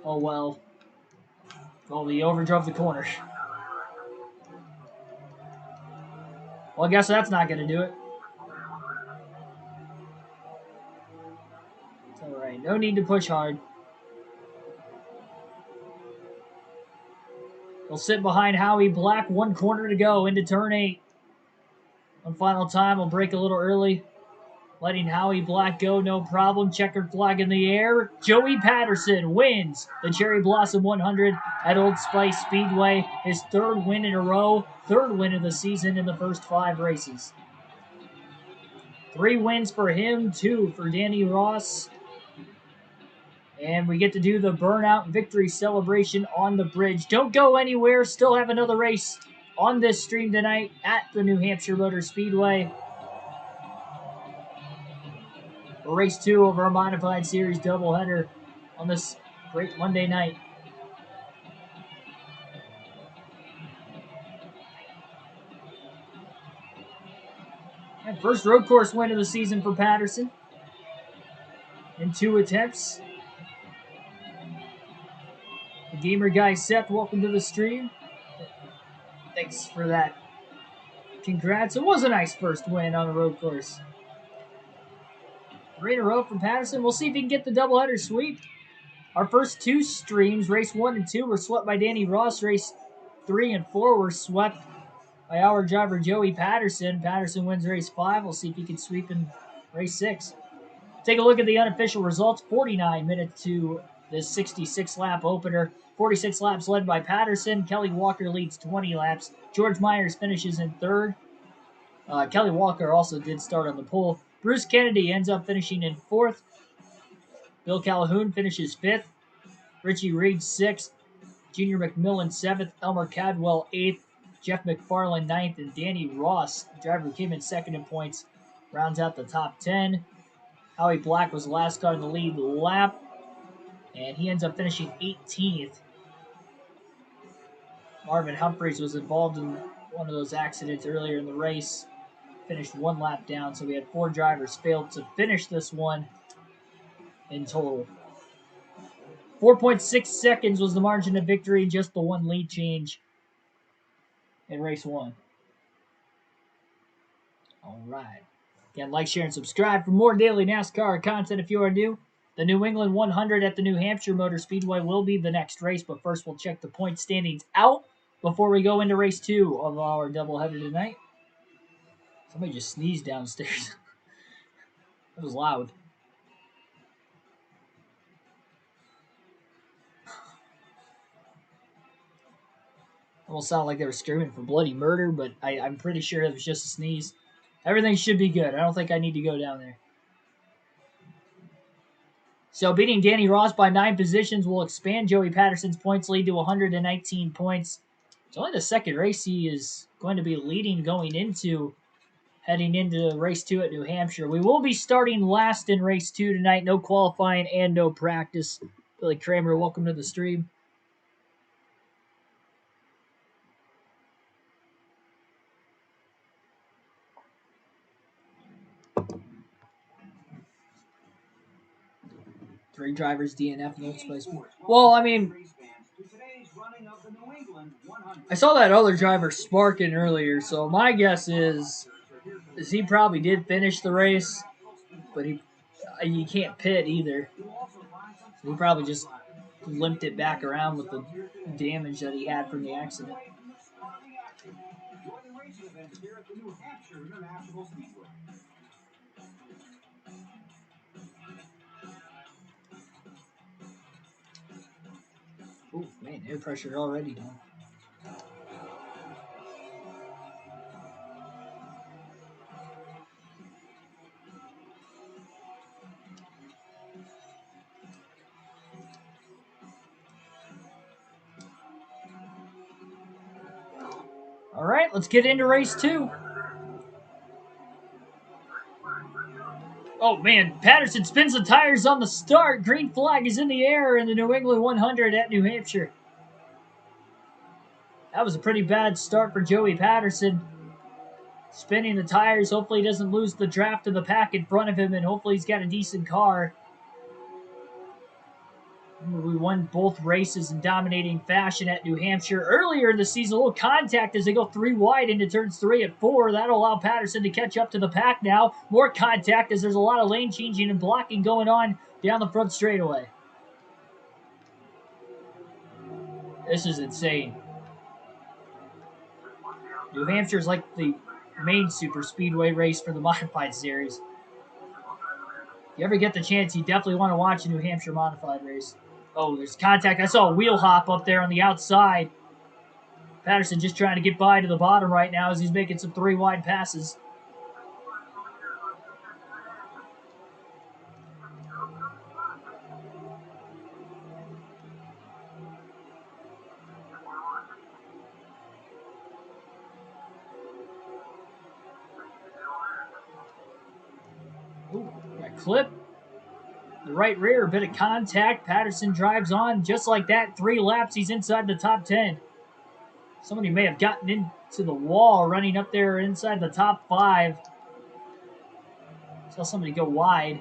oh well. Well, he overdrove the corner. Well, I guess that's not going to do it. It's all right. No need to push hard. He'll sit behind Howie Black. 1 corner to go into turn 8. One final time. We'll break a little early. Letting Howie Black go, no problem. Checkered flag in the air. Joey Patterson wins the Cherry Blossom 100 at Old Spice Speedway. His 3rd win in a row. 3rd win of the season in the first 5 races. 3 wins for him, 2 for Danny Ross. And we get to do the burnout victory celebration on the bridge. Don't go anywhere. Still have another race on this stream tonight at the New Hampshire Motor Speedway. Race 2 of our Modified Series doubleheader on this great Monday night. And first road course win of the season for Patterson in 2 attempts. The gamer guy Seth, welcome to the stream. Thanks for that. Congrats. It was a nice first win on a road course. 3 in a row from Patterson. We'll see if he can get the doubleheader sweep. Our first 2 streams, race 1 and 2, were swept by Danny Ross. Race 3 and 4 were swept by our driver Joey Patterson. Patterson wins race 5. We'll see if he can sweep in race 6. Take a look at the unofficial results. 49 minutes to this 66-lap opener. 46 laps led by Patterson. Kelly Walker leads 20 laps. George Myers finishes in 3rd. Kelly Walker also did start on the pole. Bruce Kennedy ends up finishing in 4th. Bill Calhoun finishes 5th. Richie Reed 6th. Junior McMillan 7th. Elmer Cadwell 8th. Jeff McFarland 9th. And Danny Ross, the driver who came in 2nd in points, rounds out the top 10. Howie Black was the last car in the lead lap, and he ends up finishing 18th. Marvin Humphreys was involved in one of those accidents earlier in the race. Finished 1 lap down, so we had 4 drivers failed to finish this one in total. 4.6 seconds was the margin of victory, just the 1 lead change in race 1. All right. Again, like, share, and subscribe for more daily NASCAR content if you are new. The New England 100 at the New Hampshire Motor Speedway will be the next race, but first we'll check the point standings out before we go into race 2 of our doubleheader tonight. Somebody just sneezed downstairs. That was loud. Almost sounded like they were screaming for bloody murder, but I'm pretty sure it was just a sneeze. Everything should be good. I don't think I need to go down there. So beating Danny Ross by 9 positions will expand Joey Patterson's points lead to 119 points. It's only the 2nd race he is going to be leading heading into race 2 at New Hampshire. We will be starting last in race 2 tonight. No qualifying and no practice. Billy Kramer, welcome to the stream. Three drivers DNF in Old Spice. Well, I mean, I saw that other driver sparking earlier, so my guess is he probably did finish the race, but he can't pit either. So he probably just limped it back around with the damage that he had from the accident. Oh, man, air pressure already down. All right, let's get into race 2. Oh, man, Patterson spins the tires on the start. Green flag is in the air in the New England 100 at New Hampshire. That was a pretty bad start for Joey Patterson. Spinning the tires. Hopefully he doesn't lose the draft of the pack in front of him, and hopefully he's got a decent car. We won both races in dominating fashion at New Hampshire. Earlier in the season, a little contact as they go 3 wide into turns 3 and 4. That'll allow Patterson to catch up to the pack now. More contact as there's a lot of lane changing and blocking going on down the front straightaway. This is insane. New Hampshire is like the main super speedway race for the modified series. If you ever get the chance, you definitely want to watch a New Hampshire modified race. Oh, there's contact. I saw a wheel hop up there on the outside. Patterson just trying to get by to the bottom right now as he's making some 3 wide passes. Ooh, got clip. The right rear, a bit of contact. Patterson drives on just like that. 3 laps, he's inside the top 10. Somebody may have gotten into the wall running up there inside the top 5. Saw somebody go wide.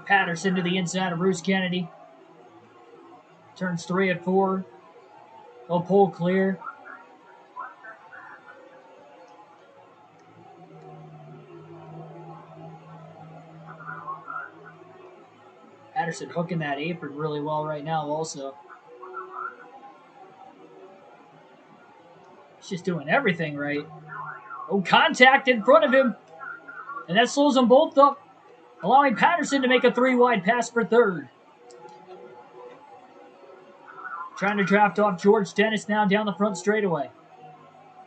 Patterson to the inside of Bruce Kennedy. Turns 3 at 4. He'll pull clear. Patterson hooking that apron really well right now also. He's just doing everything right. Oh, contact in front of him. And that slows them both up, allowing Patterson to make a 3 wide pass for 3rd. Trying to draft off George Dennis now down the front straightaway.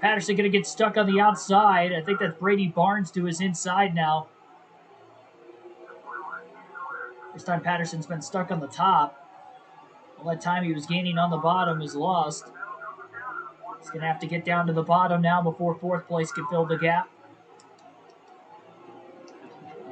Patterson going to get stuck on the outside. I think that's Brady Barnes to his inside now. This time Patterson's been stuck on the top. All that time he was gaining on the bottom is lost. He's going to have to get down to the bottom now before 4th place can fill the gap.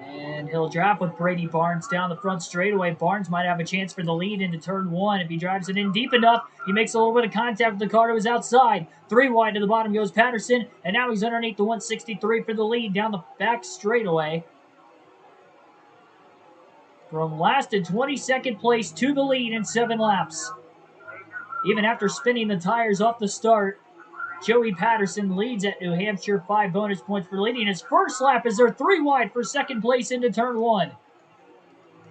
And he'll draft with Brady Barnes down the front straightaway. Barnes might have a chance for the lead into turn 1 if he drives it in deep enough. He makes a little bit of contact with the car to his outside. 3 wide to the bottom goes Patterson, and now he's underneath the 163 for the lead down the back straightaway. From last in 22nd place to the lead in 7 laps. Even after spinning the tires off the start, Joey Patterson leads at New Hampshire, 5 bonus points for leading his first lap as they're 3 wide for 2nd place into turn 1.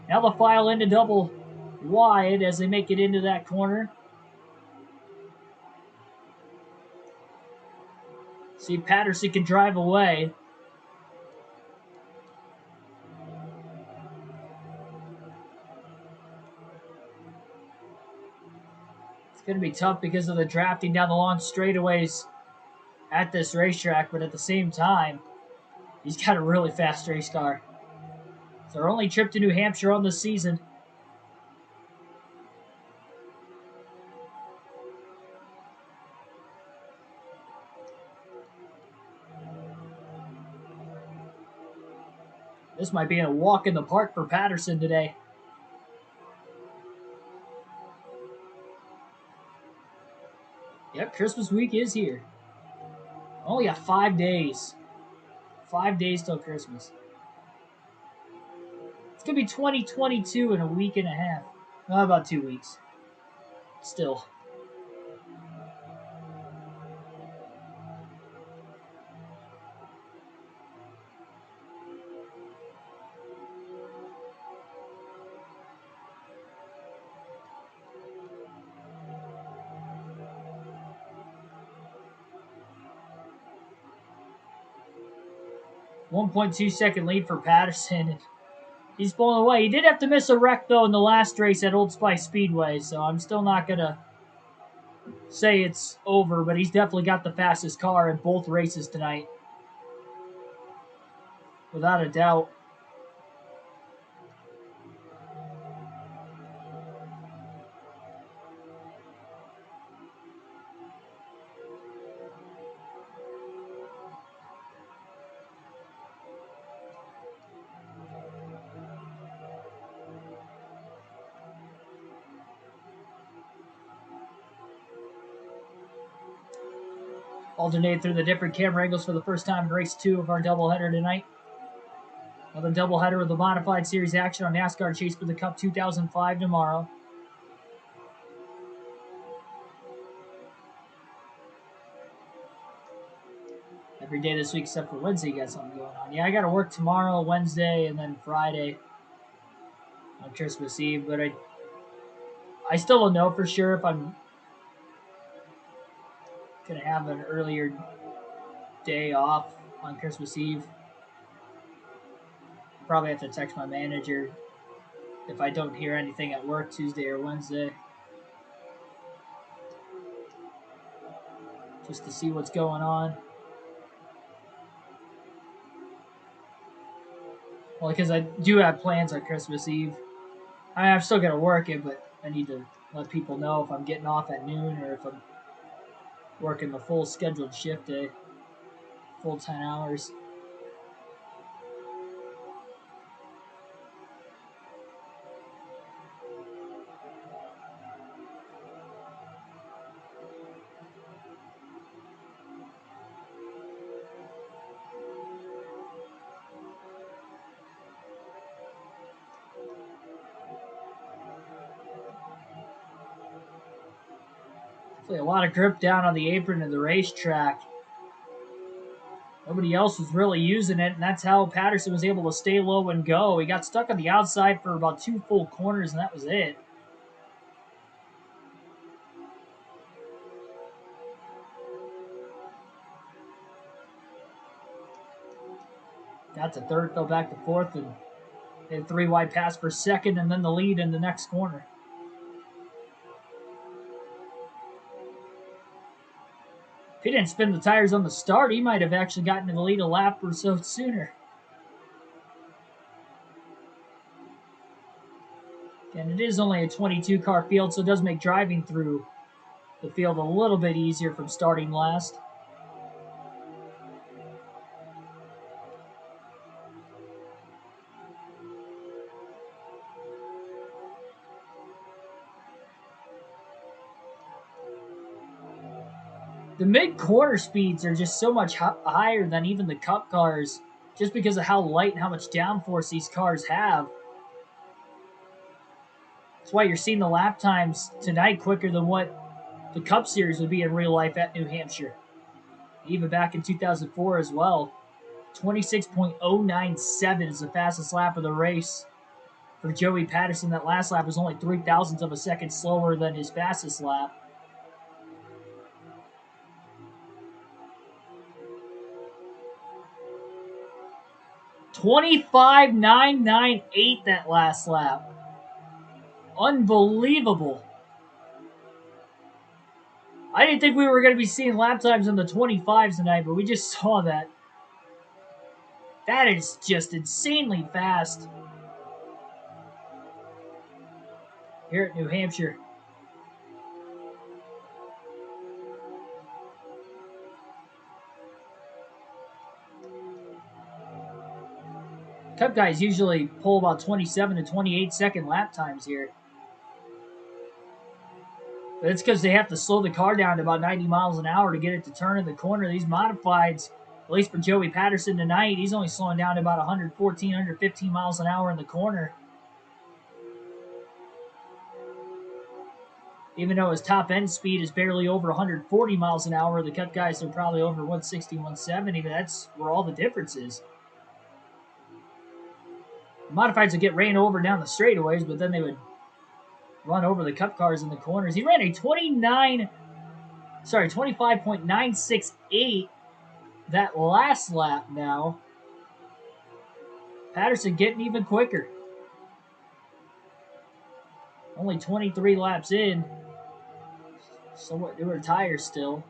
Now they'll file into double wide as they make it into that corner. See if Patterson can drive away. It's going to be tough because of the drafting down the long straightaways at this racetrack, but at the same time, he's got a really fast race car. It's our only trip to New Hampshire on the season. This might be a walk in the park for Patterson today. Yep, Christmas week is here. Only got 5 days. 5 days till Christmas. It's going to be 2022 in a week and a half. Well, about 2 weeks. Still. .2-second lead for Patterson. He's pulling away. He did have to miss a wreck, though, in the last race at Old Spice Speedway, so I'm still not going to say it's over, but he's definitely got the fastest car in both races tonight. Without a doubt. Alternate through the different camera angles for the first time in race 2 of our doubleheader tonight. Another doubleheader with the modified series action on NASCAR Chase for the Cup 2005 tomorrow. every day this week except for Wednesday. You got something going on? Yeah, I got to work tomorrow, Wednesday, and then Friday on Christmas Eve. But I still don't know for sure if I'm gonna have an earlier day off on Christmas Eve. Probably have to text my manager if I don't hear anything at work Tuesday or Wednesday, just to see what's going on. Well, because I do have plans on Christmas Eve. I'm still gonna work it, but I need to let people know if I'm getting off at noon or if I'm working the full scheduled shift day, full 10 hours. Definitely a lot of grip down on the apron of the racetrack. Nobody else was really using it, and that's how Patterson was able to stay low and go. He got stuck on the outside for about 2 full corners, and that was it. Got to third, fell back to fourth, and hit a 3 wide pass for second, and then the lead in the next corner. If he didn't spin the tires on the start, he might have actually gotten to the lead a lap or so sooner. And it is only a 22 car field, so it does make driving through the field a little bit easier from starting last. The mid-corner speeds are just so much higher than even the Cup cars, just because of how light and how much downforce these cars have. That's why you're seeing the lap times tonight quicker than what the Cup Series would be in real life at New Hampshire. Even back in 2004 as well. 26.097 is the fastest lap of the race for Joey Patterson. That last lap was only 0.03 of a second slower than his fastest lap. 25.998 that last lap. Unbelievable. I didn't think we were going to be seeing lap times in the 25s tonight, but we just saw that. That is just insanely fast here at New Hampshire. Cup guys usually pull about 27 to 28 second lap times here. But it's because they have to slow the car down to about 90 miles an hour to get it to turn in the corner. These modifieds, at least for Joey Patterson tonight, he's only slowing down to about 114, 115 miles an hour in the corner. Even though his top end speed is barely over 140 miles an hour, the Cup guys are probably over 160, 170, but that's where all the difference is. The modifieds would get ran over down the straightaways, but then they would run over the Cup cars in the corners. He ran a 25.968 that last lap now. Patterson getting even quicker. Only 23 laps in. Somewhat newer tires still.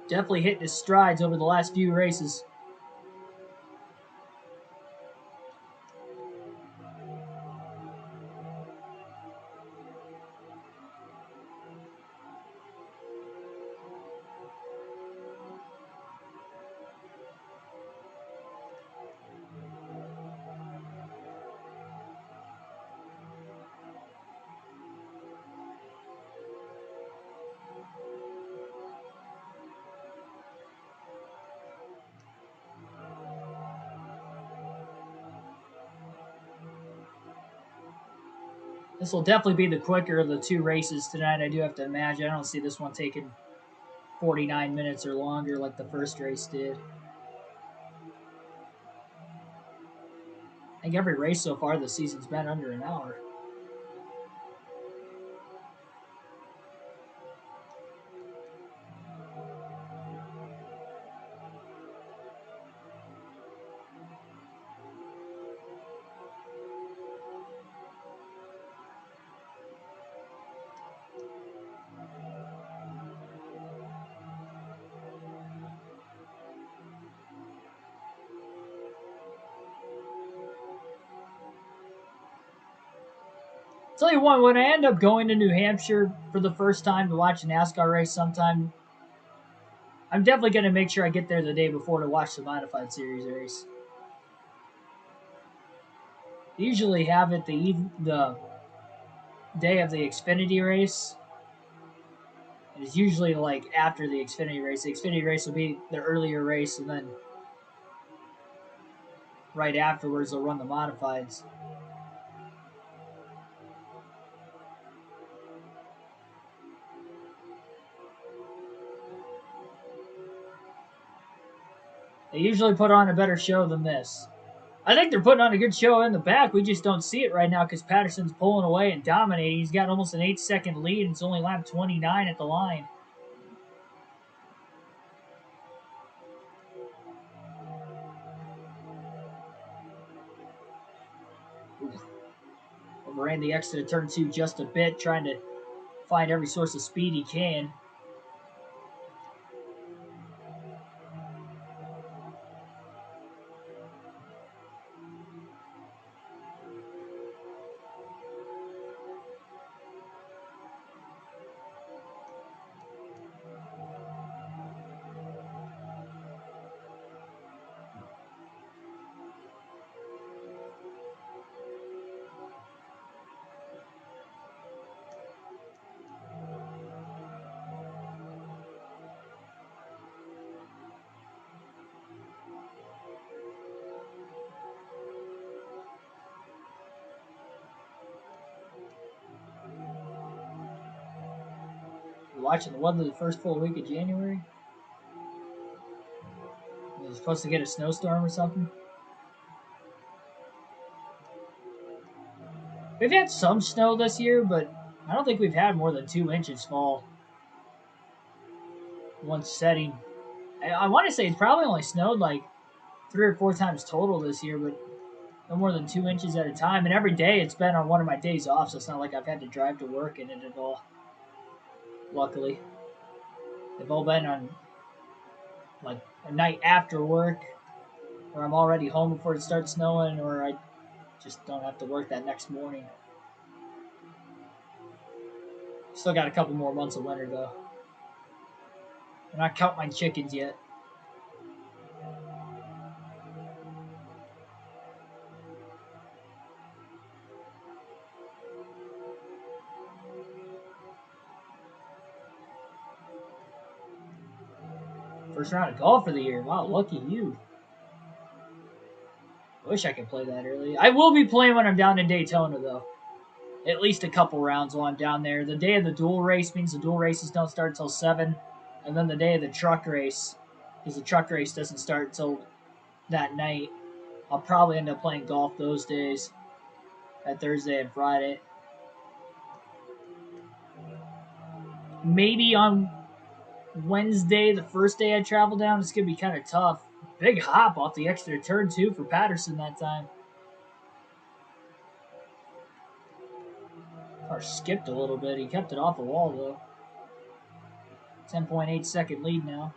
Definitely hitting his strides over the last few races. This will definitely be the quicker of the two races tonight, I do have to imagine. I don't see this one taking 49 minutes or longer like the first race did. I think every race so far this season's been under an hour. Tell you what, when I end up going to New Hampshire for the first time to watch a NASCAR race sometime, I'm definitely going to make sure I get there the day before to watch the Modified Series race. They usually have it the day of the Xfinity race. It's usually like after the Xfinity race. The Xfinity race will be the earlier race, and then right afterwards they'll run the modifieds. They usually put on a better show than this. I think they're putting on a good show in the back. We just don't see it right now because Patterson's pulling away and dominating. He's got almost an 8-second lead, and it's only lap 29 at the line. Oof. Overran the exit of turn 2 just a bit, trying to find every source of speed he can. You're watching the weather the first full week of January. You're supposed to get a snowstorm or something. We've had some snow this year, but I don't think we've had more than 2 inches fall once setting. I want to say it's probably only snowed like 3 or 4 times total this year, but no more than 2 inches at a time. And every day it's been on one of my days off, so it's not like I've had to drive to work in it at all. Luckily, they've all been on like a night after work, or I'm already home before it starts snowing, or I just don't have to work that next morning. Still got a couple more months of winter though. I'm not counting my chickens yet. First round of golf for the year. Wow, lucky you. Wish I could play that early. I will be playing when I'm down in Daytona though. At least a couple rounds while I'm down there. The day of the dual race means the dual races don't start until 7. And then the day of the truck race, because the truck race doesn't start until that night, I'll probably end up playing golf those days, that Thursday and Friday. Maybe on Wednesday, the first day I travel down, it's going to be kind of tough. Big hop off the extra turn, too, for Patterson that time. Car skipped a little bit. He kept it off the wall, though. 10.8 second lead now.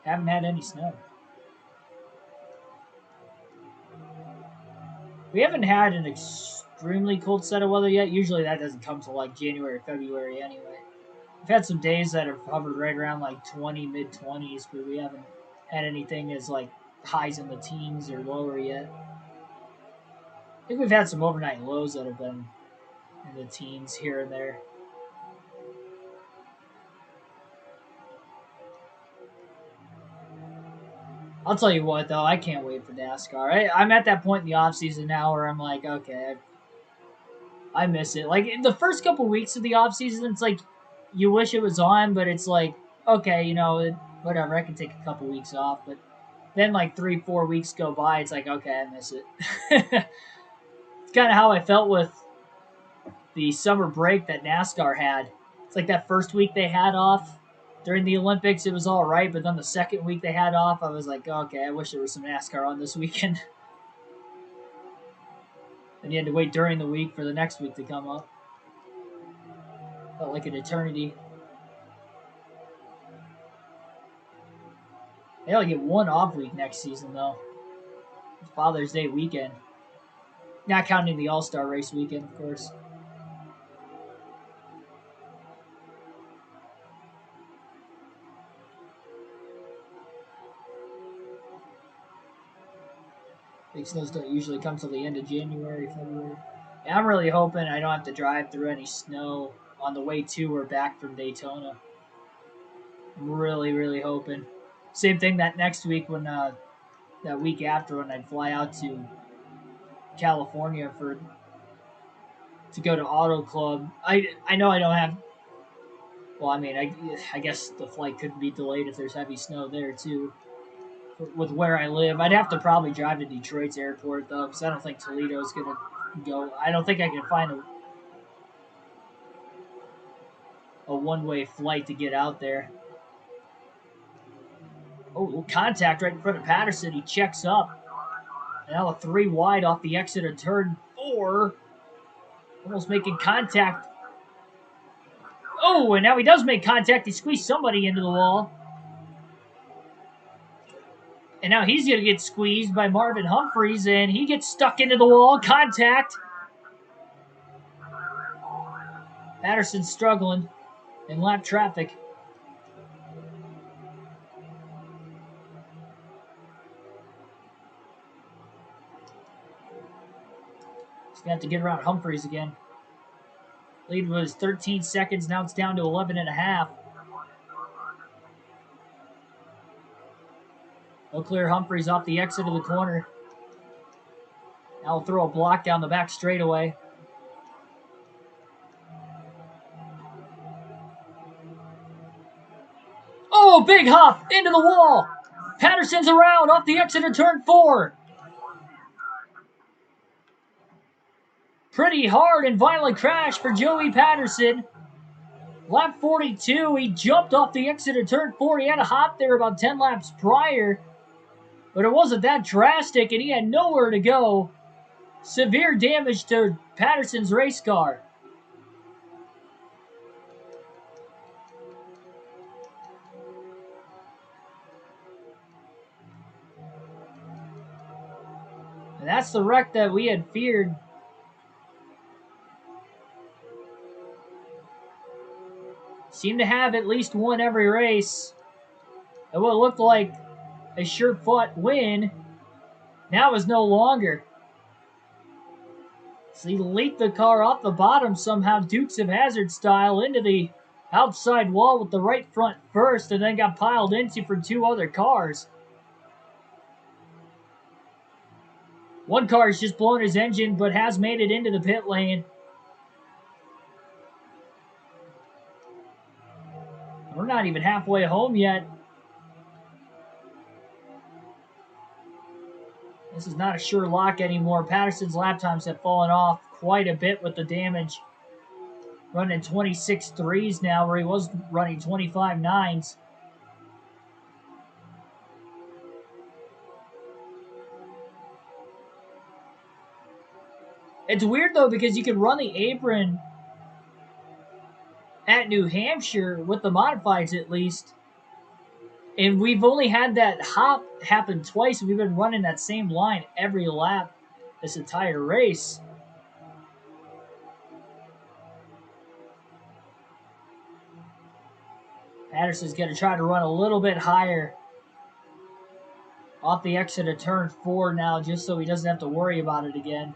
Haven't had any snow. We haven't had an extremely cold set of weather yet. Usually that doesn't come till like January or February anyway. We've had some days that have hovered right around like 20, mid 20s, but we haven't had anything as like highs in the teens or lower yet. I think we've had some overnight lows that have been in the teens here and there. I'll tell you what, though, I can't wait for NASCAR. I'm at that point in the off season now where I'm like, okay, I miss it. Like in the first couple weeks of the off season, it's like you wish it was on, but it's like, okay, whatever. I can take a couple weeks off, but then like 3-4 weeks go by, it's like, okay, I miss it. It's kind of how I felt with the summer break that NASCAR had. It's like that first week they had off during the Olympics, it was all right, but then the second week they had off, I was like, okay, I wish there was some NASCAR on this weekend. And you had to wait during the week for the next week to come up. Felt like an eternity. They only get one off week next season, though. It's Father's Day weekend. Not counting the All-Star race weekend, of course. Big snows don't usually come till the end of January, February. And I'm really hoping I don't have to drive through any snow on the way to or back from Daytona. I'm really, really hoping. Same thing that next week that week after when I'd fly out to California to go to Auto Club. I know I don't have. Well, I mean, I guess the flight could be delayed if there's heavy snow there too. With where I live, I'd have to probably drive to Detroit's airport though, because I don't think Toledo's gonna go. I don't think I can find a one-way flight to get out there. Oh, contact right in front of Patterson. He checks up. Now a 3 wide off the exit of turn 4. Almost making contact. Oh, and now he does make contact. He squeezed somebody into the wall. And now he's going to get squeezed by Marvin Humphreys, and he gets stuck into the wall. Contact. Patterson's struggling in lap traffic. He's going to have to get around Humphreys again. Lead was 13 seconds. Now it's down to 11 and a half. He'll clear Humphreys off the exit of the corner. Now he'll throw a block down the back straightaway. Oh, big hop into the wall. Patterson's around off the exit of turn 4. Pretty hard and violent crash for Joey Patterson. Lap 42, he jumped off the exit of turn 4. He had a hop there about 10 laps prior, but it wasn't that drastic, and he had nowhere to go. Severe damage to Patterson's race car. And that's the wreck that we had feared. Seemed to have at least one every race. And what looked like a sure-fought win now is no longer. So he leaped the car off the bottom somehow, Dukes of Hazzard style, into the outside wall with the right front first, and then got piled into from 2 other cars. One car has just blown his engine, but has made it into the pit lane. We're not even halfway home yet. This is not a sure lock anymore. Patterson's lap times have fallen off quite a bit with the damage. Running 26.3s now, where he was running 25.9s. It's weird, though, because you can run the apron at New Hampshire, with the modifieds at least. And we've only had that hop happen twice. We've been running that same line every lap this entire race. Patterson's going to try to run a little bit higher off the exit of turn 4 now, just so he doesn't have to worry about it again.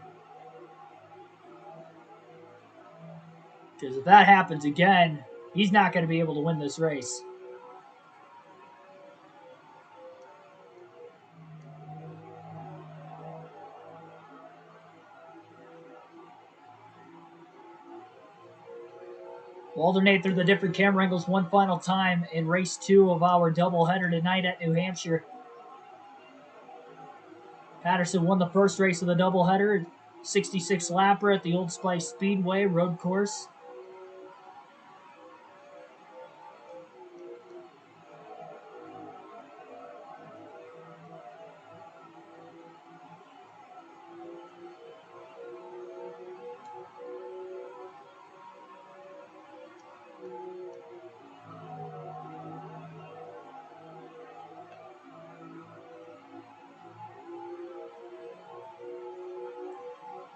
Because if that happens again, he's not going to be able to win this race. We'll alternate through the different camera angles one final time in race 2 of our doubleheader tonight at New Hampshire. Patterson won the first race of the doubleheader, 66 lapper at the Old Spice Speedway road course.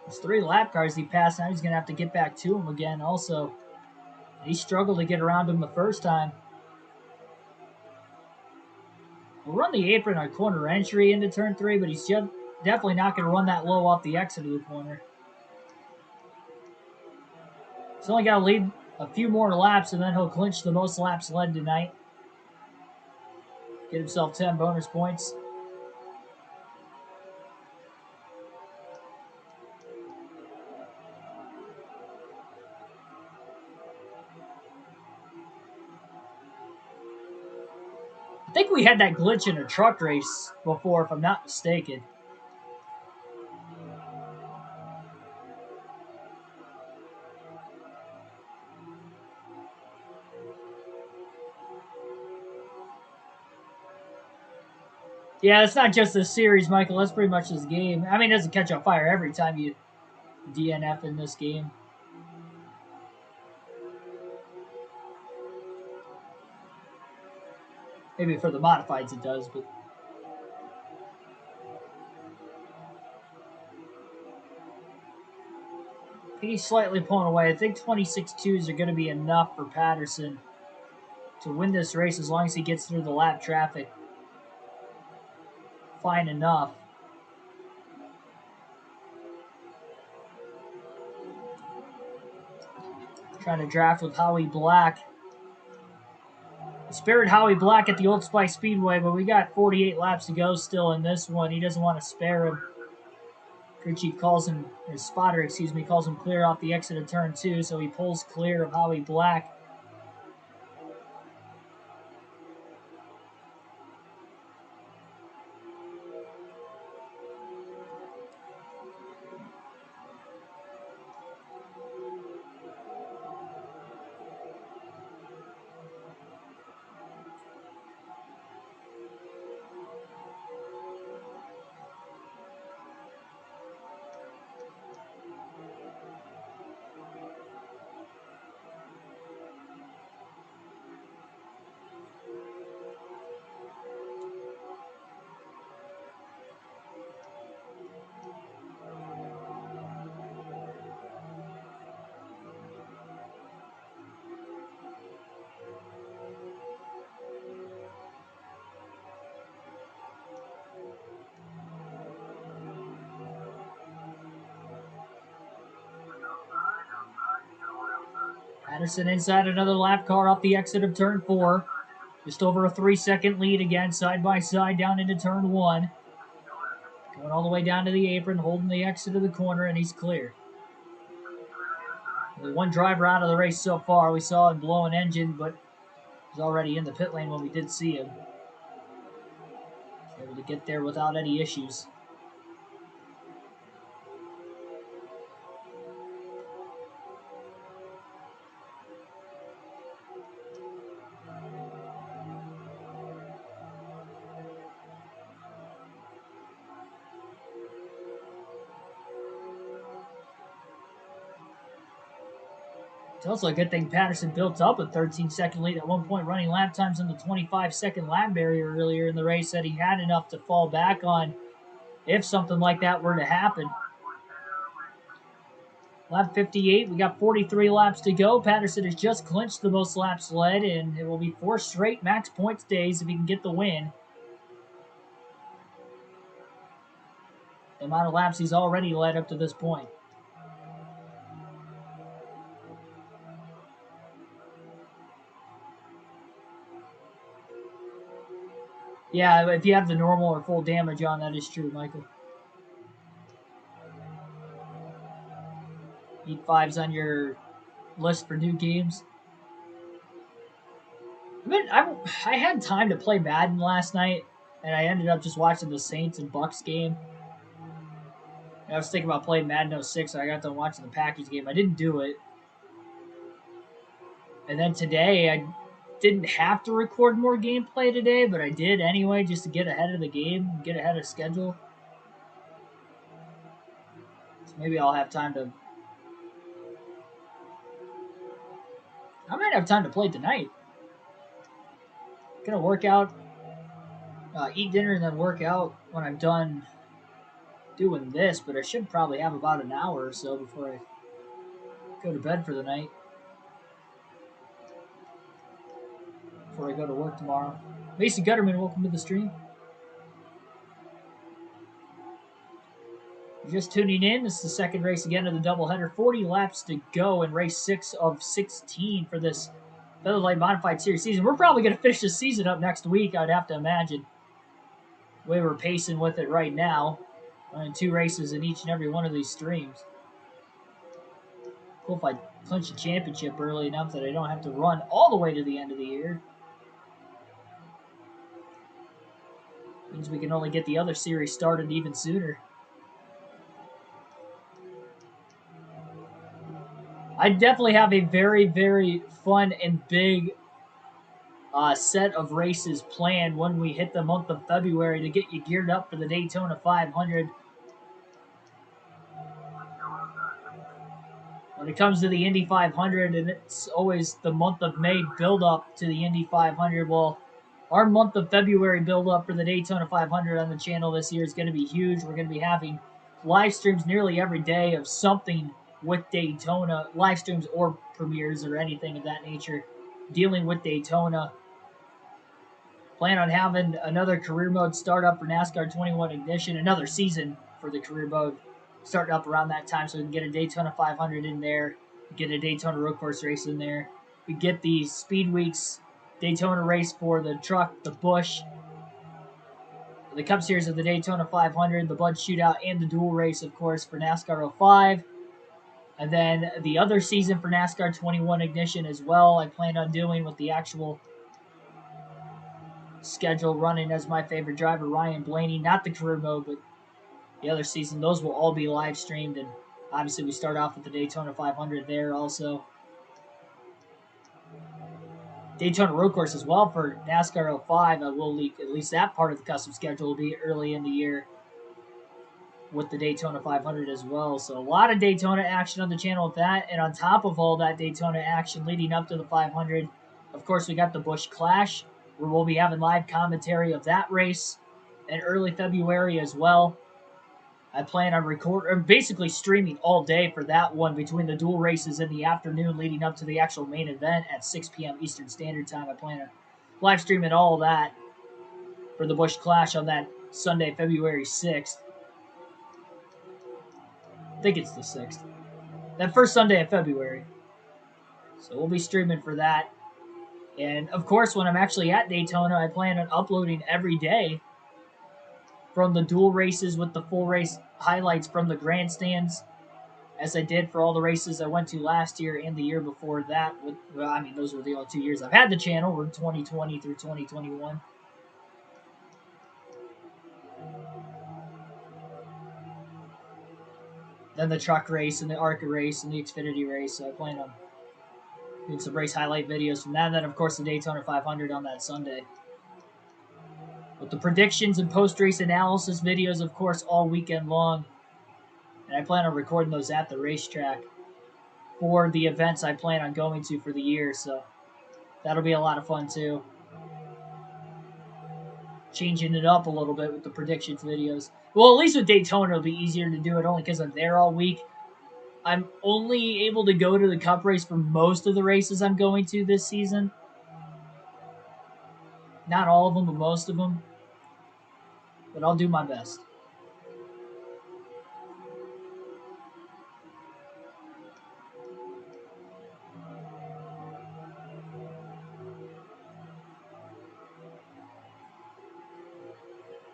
There's 3 lap cars he passed. Now he's going to have to get back to him again also. He struggled to get around him the first time. We'll run the apron on corner entry into turn 3, but he's just definitely not going to run that low off the exit of the corner. He's only got to lead a few more laps, and then he'll clinch the most laps led tonight. Get himself 10 bonus points. I think we had that glitch in a truck race before, if I'm not mistaken. Yeah, it's not just this series, Michael. That's pretty much this game. I mean, it doesn't catch on fire every time you DNF in this game. Maybe for the modifieds it does, but... He's slightly pulling away. I think 26.2s are going to be enough for Patterson to win this race as long as he gets through the lap traffic. Fine enough. Trying to draft with Howie Black. He spared Howie Black at the Old Spice Speedway, but we got 48 laps to go still in this one. He doesn't want to spare him. Crew chief calls him, or spotter, excuse me, calls him clear off the exit of turn 2, so he pulls clear of Howie Black. Patterson inside another lap car off the exit of turn 4. Just over a 3-second lead again, side by side down into turn 1. Going all the way down to the apron, holding the exit of the corner, and he's clear. Only one driver out of the race so far. We saw him blow an engine, but he was already in the pit lane when we did see him. Able to get there without any issues. It's also a good thing Patterson built up a 13-second lead at one point, running lap times in the 25-second lap barrier earlier in the race, that he had enough to fall back on if something like that were to happen. Lap 58, we got 43 laps to go. Patterson has just clinched the most laps led, and it will be 4 straight max points days if he can get the win. The amount of laps he's already led up to this point. Yeah, if you have the normal or full damage on, that is true, Michael. Need 5s on your list for new games. I had time to play Madden last night, and I ended up just watching the Saints and Bucks game. And I was thinking about playing Madden 06, so I got done watching the Packers game. I didn't do it. And then today, I didn't have to record more gameplay today, but I did anyway, just to get ahead of the game, get ahead of schedule. So maybe I'll have time to... I might have time to play tonight. Gonna work out, eat dinner, and then work out when I'm done doing this, but I should probably have about an hour or so before I go to bed for the night. Before I go to work tomorrow. Mason Gutterman, welcome to the stream. If you're just tuning in, this is the second race again of the doubleheader. 40 laps to go in race 6 of 16 for this Featherlite Modified Series season. We're probably going to finish this season up next week, I'd have to imagine. The way we're pacing with it right now. Running 2 races in each and every one of these streams. Cool if I clinch the championship early enough that I don't have to run all the way to the end of the year. Means we can only get the other series started even sooner. I definitely have a very, very fun and big set of races planned when we hit the month of February to get you geared up for the Daytona 500. When it comes to the Indy 500, and it's always the month of May build up to the Indy 500, well, our month of February build up for the Daytona 500 on the channel this year is going to be huge. We're going to be having live streams nearly every day of something with Daytona, live streams or premieres or anything of that nature, dealing with Daytona. Plan on having another career mode start up for NASCAR 21 Ignition, another season for the career mode starting up around that time so we can get a Daytona 500 in there, get a Daytona road course race in there. We get the Speed Weeks Daytona race for the truck, the Busch, the Cup Series of the Daytona 500, the Bud Shootout, and the dual race, of course, for NASCAR 05. And then the other season for NASCAR 21 Ignition as well, I plan on doing with the actual schedule running as my favorite driver, Ryan Blaney. Not the career mode, but the other season. Those will all be live streamed. And obviously we start off with the Daytona 500 there also. Daytona road course as well for NASCAR 05. I will leak at least that part of the custom schedule will be early in the year with the Daytona 500 as well. So a lot of Daytona action on the channel with that. And on top of all that Daytona action leading up to the 500, of course, we got the Busch Clash, where we'll be having live commentary of that race in early February as well. I plan on basically streaming all day for that one between the dual races in the afternoon leading up to the actual main event at 6 p.m. Eastern Standard Time. I plan on live streaming all that for the Busch Clash on that Sunday, February 6th. I think it's the 6th. That first Sunday of February. So we'll be streaming for that. And, of course, when I'm actually at Daytona, I plan on uploading every day from the dual races with the full race highlights from the grandstands, as I did for all the races I went to last year and the year before that. Those were the only 2 years I've had the channel, were 2020 through 2021. Then the truck race and the ARCA race and the Xfinity race. So I plan on doing some race highlight videos from that. And then, of course, the Daytona 500 on that Sunday. With the predictions and post-race analysis videos, of course, all weekend long. And I plan on recording those at the racetrack for the events I plan on going to for the year. So that'll be a lot of fun, too. Changing it up a little bit with the predictions videos. Well, at least with Daytona, it'll be easier to do it only because I'm there all week. I'm only able to go to the Cup race for most of the races I'm going to this season. Not all of them, but most of them. But I'll do my best.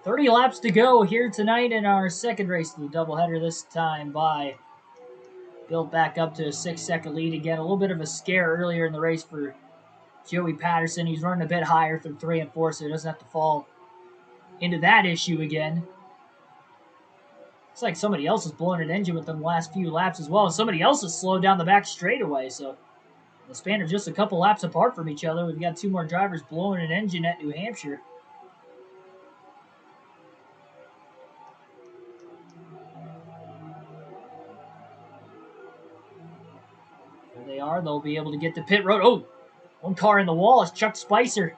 "30 laps to go here tonight in our second race of the doubleheader, this time by built back up to a 6-second lead again. A little bit of a scare earlier in the race for Joey Patterson. He's running a bit higher through 3 and 4, so he doesn't have to fall into that issue again. Looks like somebody else is blowing an engine within the last few laps as well. And somebody else has slowed down the back straightaway. So the span are just a couple laps apart from each other. We've got 2 more drivers blowing an engine at New Hampshire. There they are. They'll be able to get to pit road. Oh, one car in the wall is Chuck Spicer.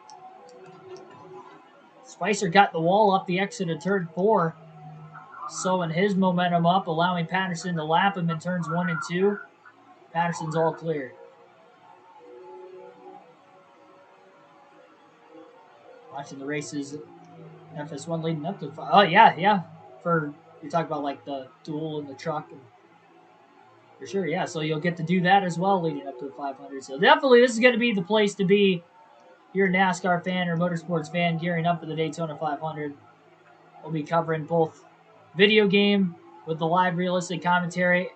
Spicer got the wall up the exit of turn 4. Slowing his momentum up, allowing Patterson to lap him in turns 1 and 2. Patterson's all clear. Watching the races, FS1 leading up to 5. Oh, yeah. For, you talk about like the duel in the truck. And for sure, yeah. So you'll get to do that as well leading up to the 500. So definitely this is going to be the place to be. If you're a NASCAR fan or motorsports fan gearing up for the Daytona 500. We'll be covering both video game with the live realistic commentary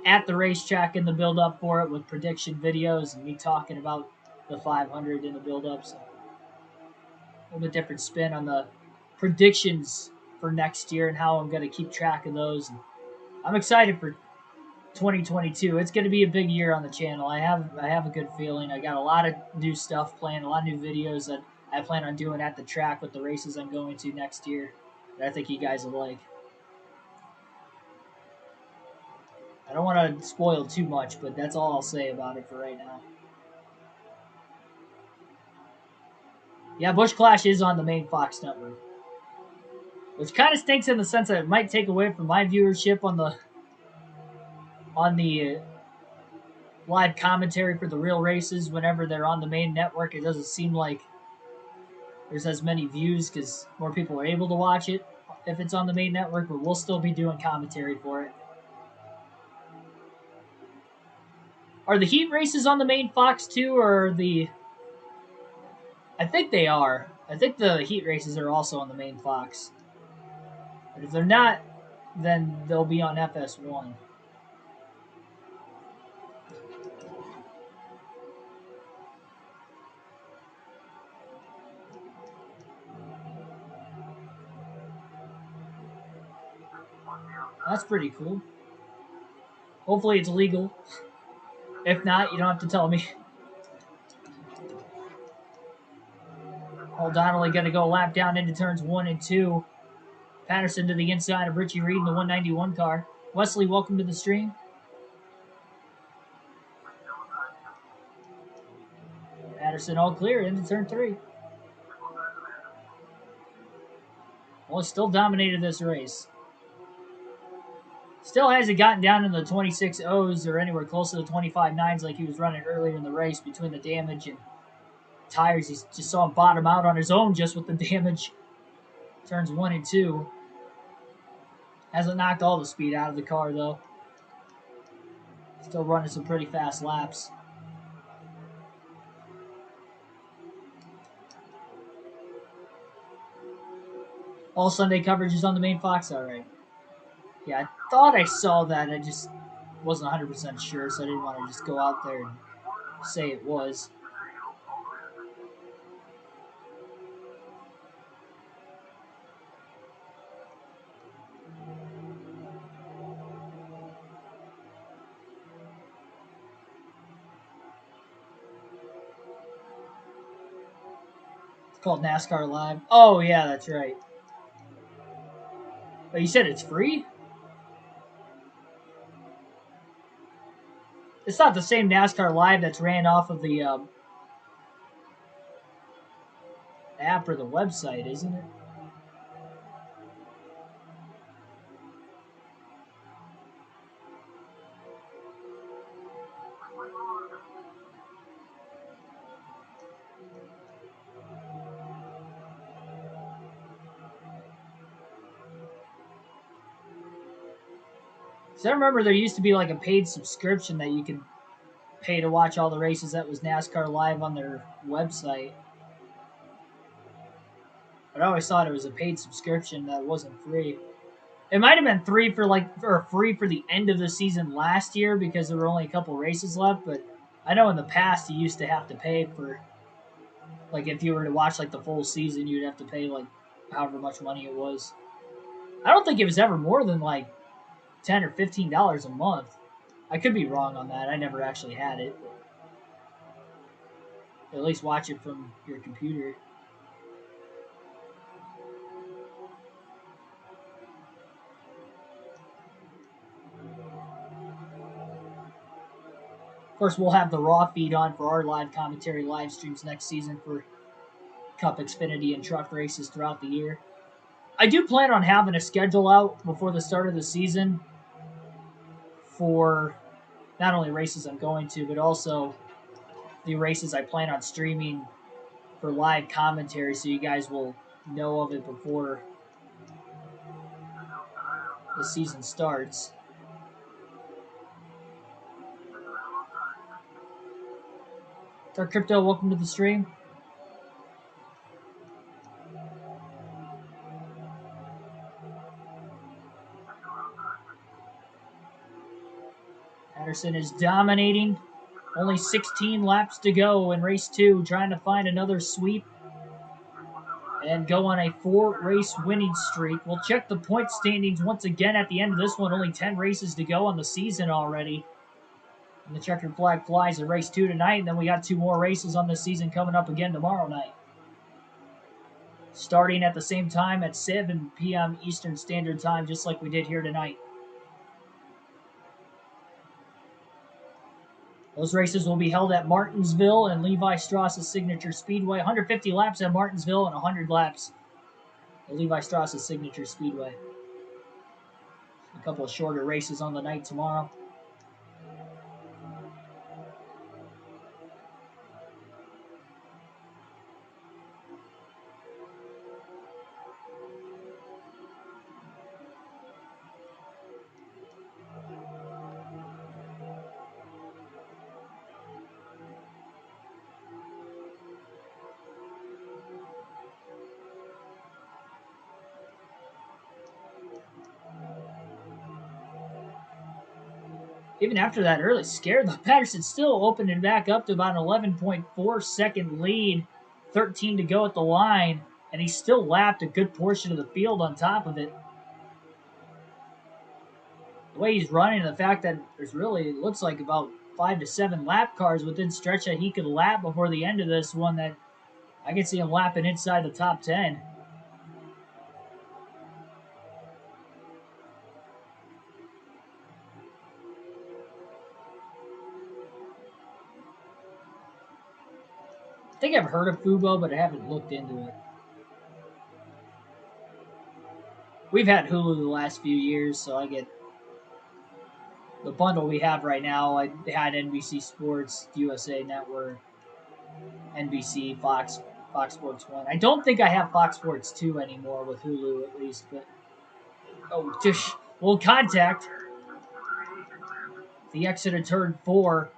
at the racetrack in the build-up for it with prediction videos and me talking about the 500 in the build-up. So a little bit different spin on the predictions for next year and how I'm going to keep track of those. And I'm excited for 2022. It's going to be a big year on the channel. I have a good feeling. I got a lot of new stuff planned, a lot of new videos that I plan on doing at the track with the races I'm going to next year that I think you guys will like. I don't want to spoil too much, but that's all I'll say about it for right now. Yeah, Busch Clash is on the main Fox network, which kind of stinks in the sense that it might take away from my viewership on the live commentary for the real races whenever they're on the main network. It doesn't seem like there's as many views because more people are able to watch it if it's on the main network, but we'll still be doing commentary for it. Are the heat races on the main Fox too, or the... I think they are. I think the heat races are also on the main Fox. But if they're not, then they'll be on FS1. That's pretty cool. Hopefully it's legal. If not, you don't have to tell me. Paul Donnelly going to go lap down into turns 1 and 2. Patterson to the inside of Richie Reed in the 191 car. Wesley, welcome to the stream. Patterson all clear into turn 3. Well, still dominated this race. Still hasn't gotten down in the 26 O's or anywhere close to the 25 9s like he was running earlier in the race between the damage and tires. He just saw him bottom out on his own just with the damage. Turns 1 and 2. Hasn't knocked all the speed out of the car, though. Still running some pretty fast laps. All Sunday coverage is on the main Fox, all right. Yeah, I thought I saw that. I just wasn't 100% sure, so I didn't want to just go out there and say it was. It's called NASCAR Live. Oh, yeah, that's right. But you said it's free? It's not the same NASCAR Live that's ran off of the app or the website, isn't it? So I remember there used to be like a paid subscription that you could pay to watch all the races that was NASCAR Live on their website. But I always thought it was a paid subscription that wasn't free. It might have been free for the end of the season last year because there were only a couple races left, but I know in the past you used to have to pay for, like, if you were to watch like the full season, you'd have to pay like however much money it was. I don't think it was ever more than like $10 or $15 a month. I could be wrong on that. I never actually had it. But at least watch it from your computer. Of course, we'll have the Raw feed on for our live commentary live streams next season for Cup, Xfinity, and truck races throughout the year. I do plan on having a schedule out before the start of the season for not only races I'm going to, but also the races I plan on streaming for live commentary, so you guys will know of it before the season starts. Dark Crypto, welcome to the stream. Patterson is dominating. Only 16 laps to go in race 2, trying to find another sweep and go on a 4-race winning streak. We'll check the point standings once again at the end of this one. Only 10 races to go on the season already. And the checkered flag flies in race 2 tonight, and then we got 2 more races on this season coming up again tomorrow night. Starting at the same time at 7 p.m. Eastern Standard Time, just like we did here tonight. Those races will be held at Martinsville and Levi Strauss's Signature Speedway. 150 laps at Martinsville and 100 laps at Levi Strauss's Signature Speedway. A couple of shorter races on the night tomorrow. Even after that early scare, though, Patterson still opened it back up to about an 11.4 second lead. 13 to go at the line, and he still lapped a good portion of the field on top of it. The way he's running, the fact that there's really, it looks like about 5 to 7 lap cars within stretch that he could lap before the end of this one, that I can see him lapping inside the top 10. I think I've heard of Fubo, but I haven't looked into it. We've had Hulu the last few years, so I get the bundle we have right now. I had NBC Sports, USA Network, NBC, Fox Sports 1. I don't think I have Fox Sports 2 anymore with Hulu, at least, but just little contact. The exit of turn 4.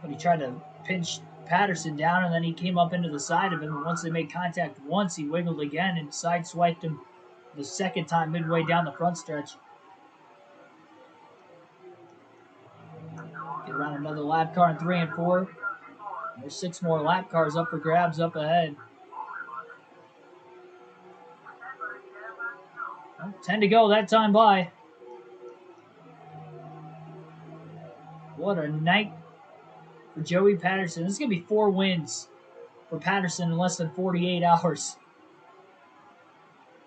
But he tried to pinch Patterson down, and then he came up into the side of him. And once they made contact once, he wiggled again and sideswiped him the second time midway down the front stretch. Get around another lap car in 3 and 4. There's 6 more lap cars up for grabs up ahead. 10 to go that time by. What a night for Joey Patterson. This is going to be 4 wins for Patterson in less than 48 hours.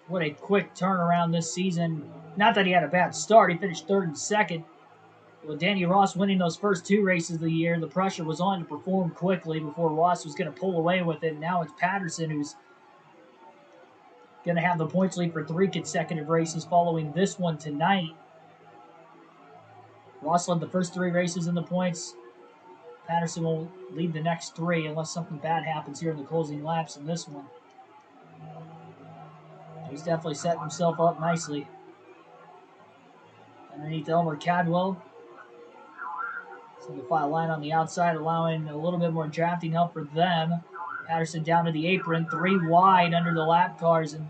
What a quick turnaround this season. Not that he had a bad start. He finished 3rd and 2nd. With Danny Ross winning those first 2 races of the year, the pressure was on to perform quickly before Ross was going to pull away with it. Now it's Patterson who's going to have the points lead for 3 consecutive races following this one tonight. Ross led the first 3 races in the points. Patterson will lead the next 3 unless something bad happens here in the closing laps in this one. He's definitely setting himself up nicely. Underneath Elmer Cadwell. Single file line on the outside, allowing a little bit more drafting help for them. Patterson down to the apron, 3 wide under the lap cars, and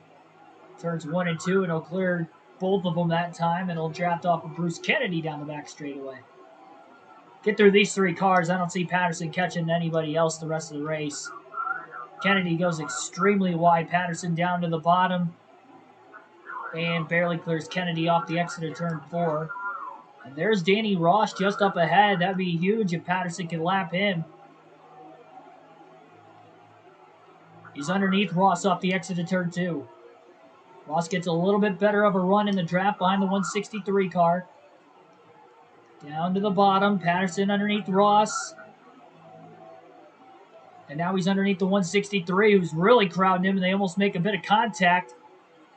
turns 1 and 2, and he'll clear both of them that time, and he'll draft off of Bruce Kennedy down the back straightaway. get through these 3 cars. I don't see Patterson catching anybody else the rest of the race. Kennedy goes extremely wide. Patterson down to the bottom and barely clears Kennedy off the exit of turn 4. And there's Danny Ross just up ahead. That'd be huge if Patterson can lap him. He's underneath Ross off the exit of turn 2. Ross gets a little bit better of a run in the draft behind the 163 car. Down to the bottom. Patterson underneath Ross. And now he's underneath the 163, who's really crowding him, and they almost make a bit of contact.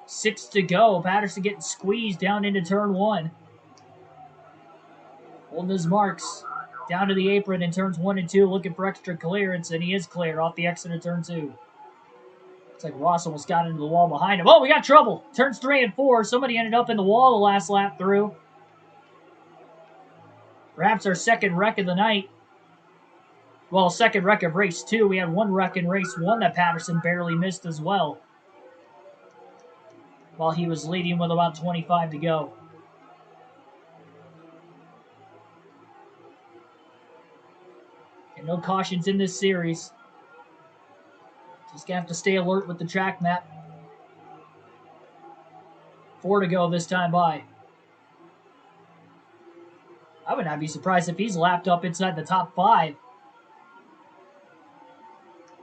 6 to go. Patterson getting squeezed down into turn 1. Holding his marks. Down to the apron in turns 1 and 2, looking for extra clearance, and he is clear off the exit of turn 2. Looks like Ross almost got into the wall behind him. Oh, we got trouble. Turns 3 and 4. Somebody ended up in the wall the last lap through. Perhaps our second wreck of the night. Well, second wreck of race 2. We had 1 wreck in race 1 that Patterson barely missed as well, while he was leading with about 25 to go. And no cautions in this series. Just gonna have to stay alert with the track map. 4 to go this time by. I would not be surprised if he's lapped up inside the top 5.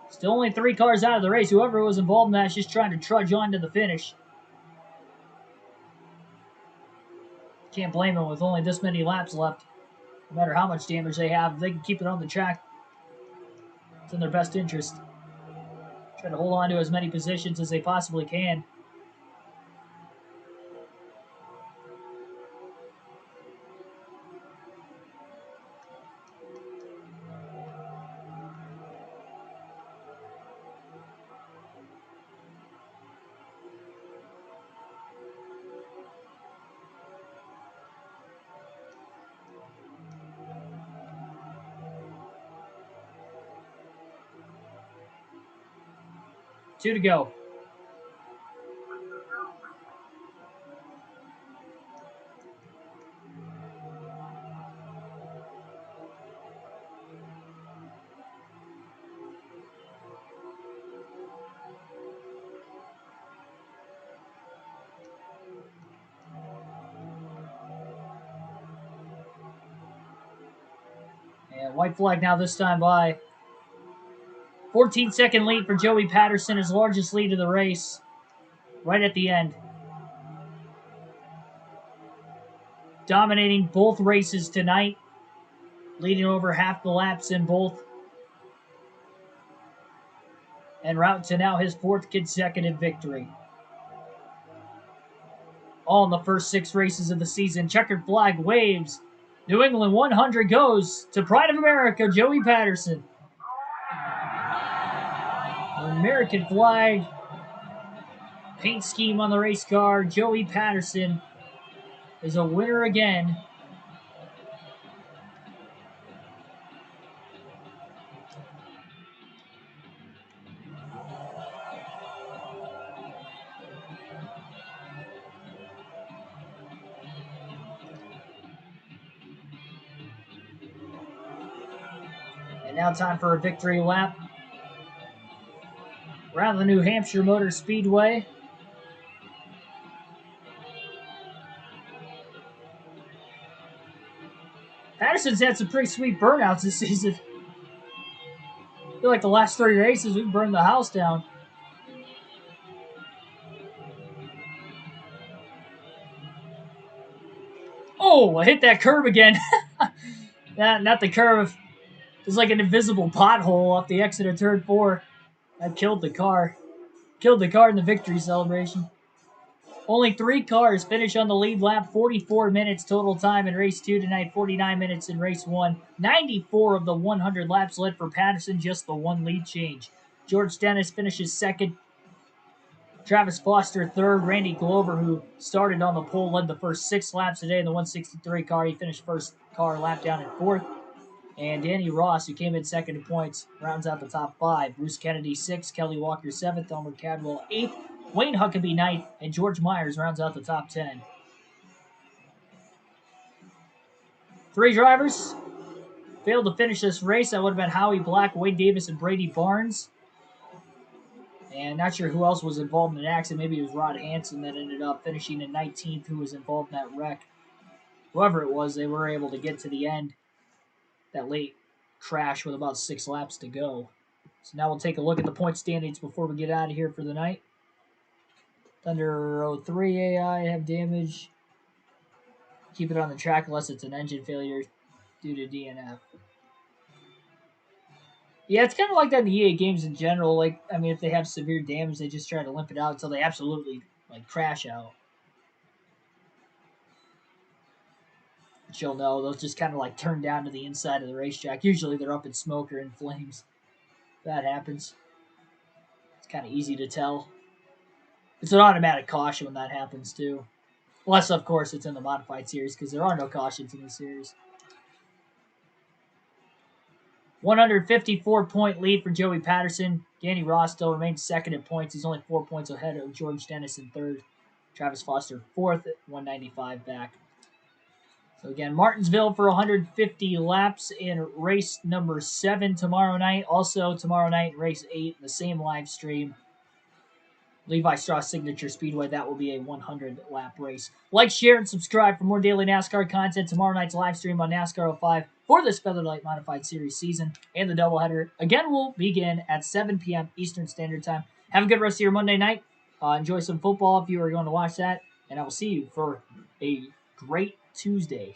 Still only 3 cars out of the race. Whoever was involved in that is just trying to trudge on to the finish. Can't blame them with only this many laps left. No matter how much damage they have, if they can keep it on the track, it's in their best interest. Try to hold on to as many positions as they possibly can. Two to go. And white flag now this time by. 14-second lead for Joey Patterson, his largest lead of the race, right at the end. Dominating both races tonight, leading over half the laps in both, en route to now his 4th consecutive victory. All in the first 6 races of the season. Checkered flag waves. New England 100 goes to Pride of America, Joey Patterson. The American flag paint scheme on the race car. Joey Patterson is a winner again. And now time for a victory lap around the New Hampshire Motor Speedway. Patterson's had some pretty sweet burnouts this season. I feel like the last 3 races, we've burned the house down. Oh, I hit that curb again. Not the curve. It's like an invisible pothole off the exit of turn 4. That killed the car. Killed the car in the victory celebration. Only 3 cars finish on the lead lap. 44 minutes total time in race 2 tonight. 49 minutes in race 1. 94 of the 100 laps led for Patterson. Just the 1 lead change. George Dennis finishes 2nd. Travis Foster 3rd. Randy Glover, who started on the pole, led the first 6 laps today in the 163 car. He finished first car lap down in 4th. And Danny Ross, who came in 2nd in points, rounds out the top 5. Bruce Kennedy 6th, Kelly Walker 7th, Elmer Cadwell 8th, Wayne Huckabee 9th, and George Myers rounds out the top 10. 3 drivers, failed to finish this race. That would have been Howie Black, Wade Davis, and Brady Barnes. And not sure who else was involved in the accident. Maybe it was Rod Hansen that ended up finishing in 19th, who was involved in that wreck. Whoever it was, they were able to get to the end. That late crash with about 6 laps to go. So now we'll take a look at the point standings before we get out of here for the night. Thunder 03 AI have damage. Keep it on the track unless it's an engine failure due to DNF. Yeah, it's kind of like that in the EA games in general. Like, I mean, if they have severe damage, they just try to limp it out until they absolutely crash out. But you'll know those just kind of turn down to the inside of the racetrack. Usually they're up in smoke or in flames. That happens. It's kind of easy to tell. It's an automatic caution when that happens too. Unless, of course, it's in the modified series because there are no cautions in the series. 154-point lead for Joey Patterson. Danny Ross still remains second in points. He's only 4 points ahead of George Dennis in third. Travis Foster fourth at 195 back. So again, Martinsville for 150 laps in race number 7 tomorrow night. Also tomorrow night in race 8, the same live stream. Levi Strauss Signature Speedway. That will be a 100-lap race. Like, share, and subscribe for more daily NASCAR content. Tomorrow night's live stream on NASCAR 05 for this Featherlite Modified Series season. And the doubleheader, again, will begin at 7 p.m. Eastern Standard Time. Have a good rest of your Monday night. Enjoy some football if you are going to watch that. And I will see you for a great Tuesday.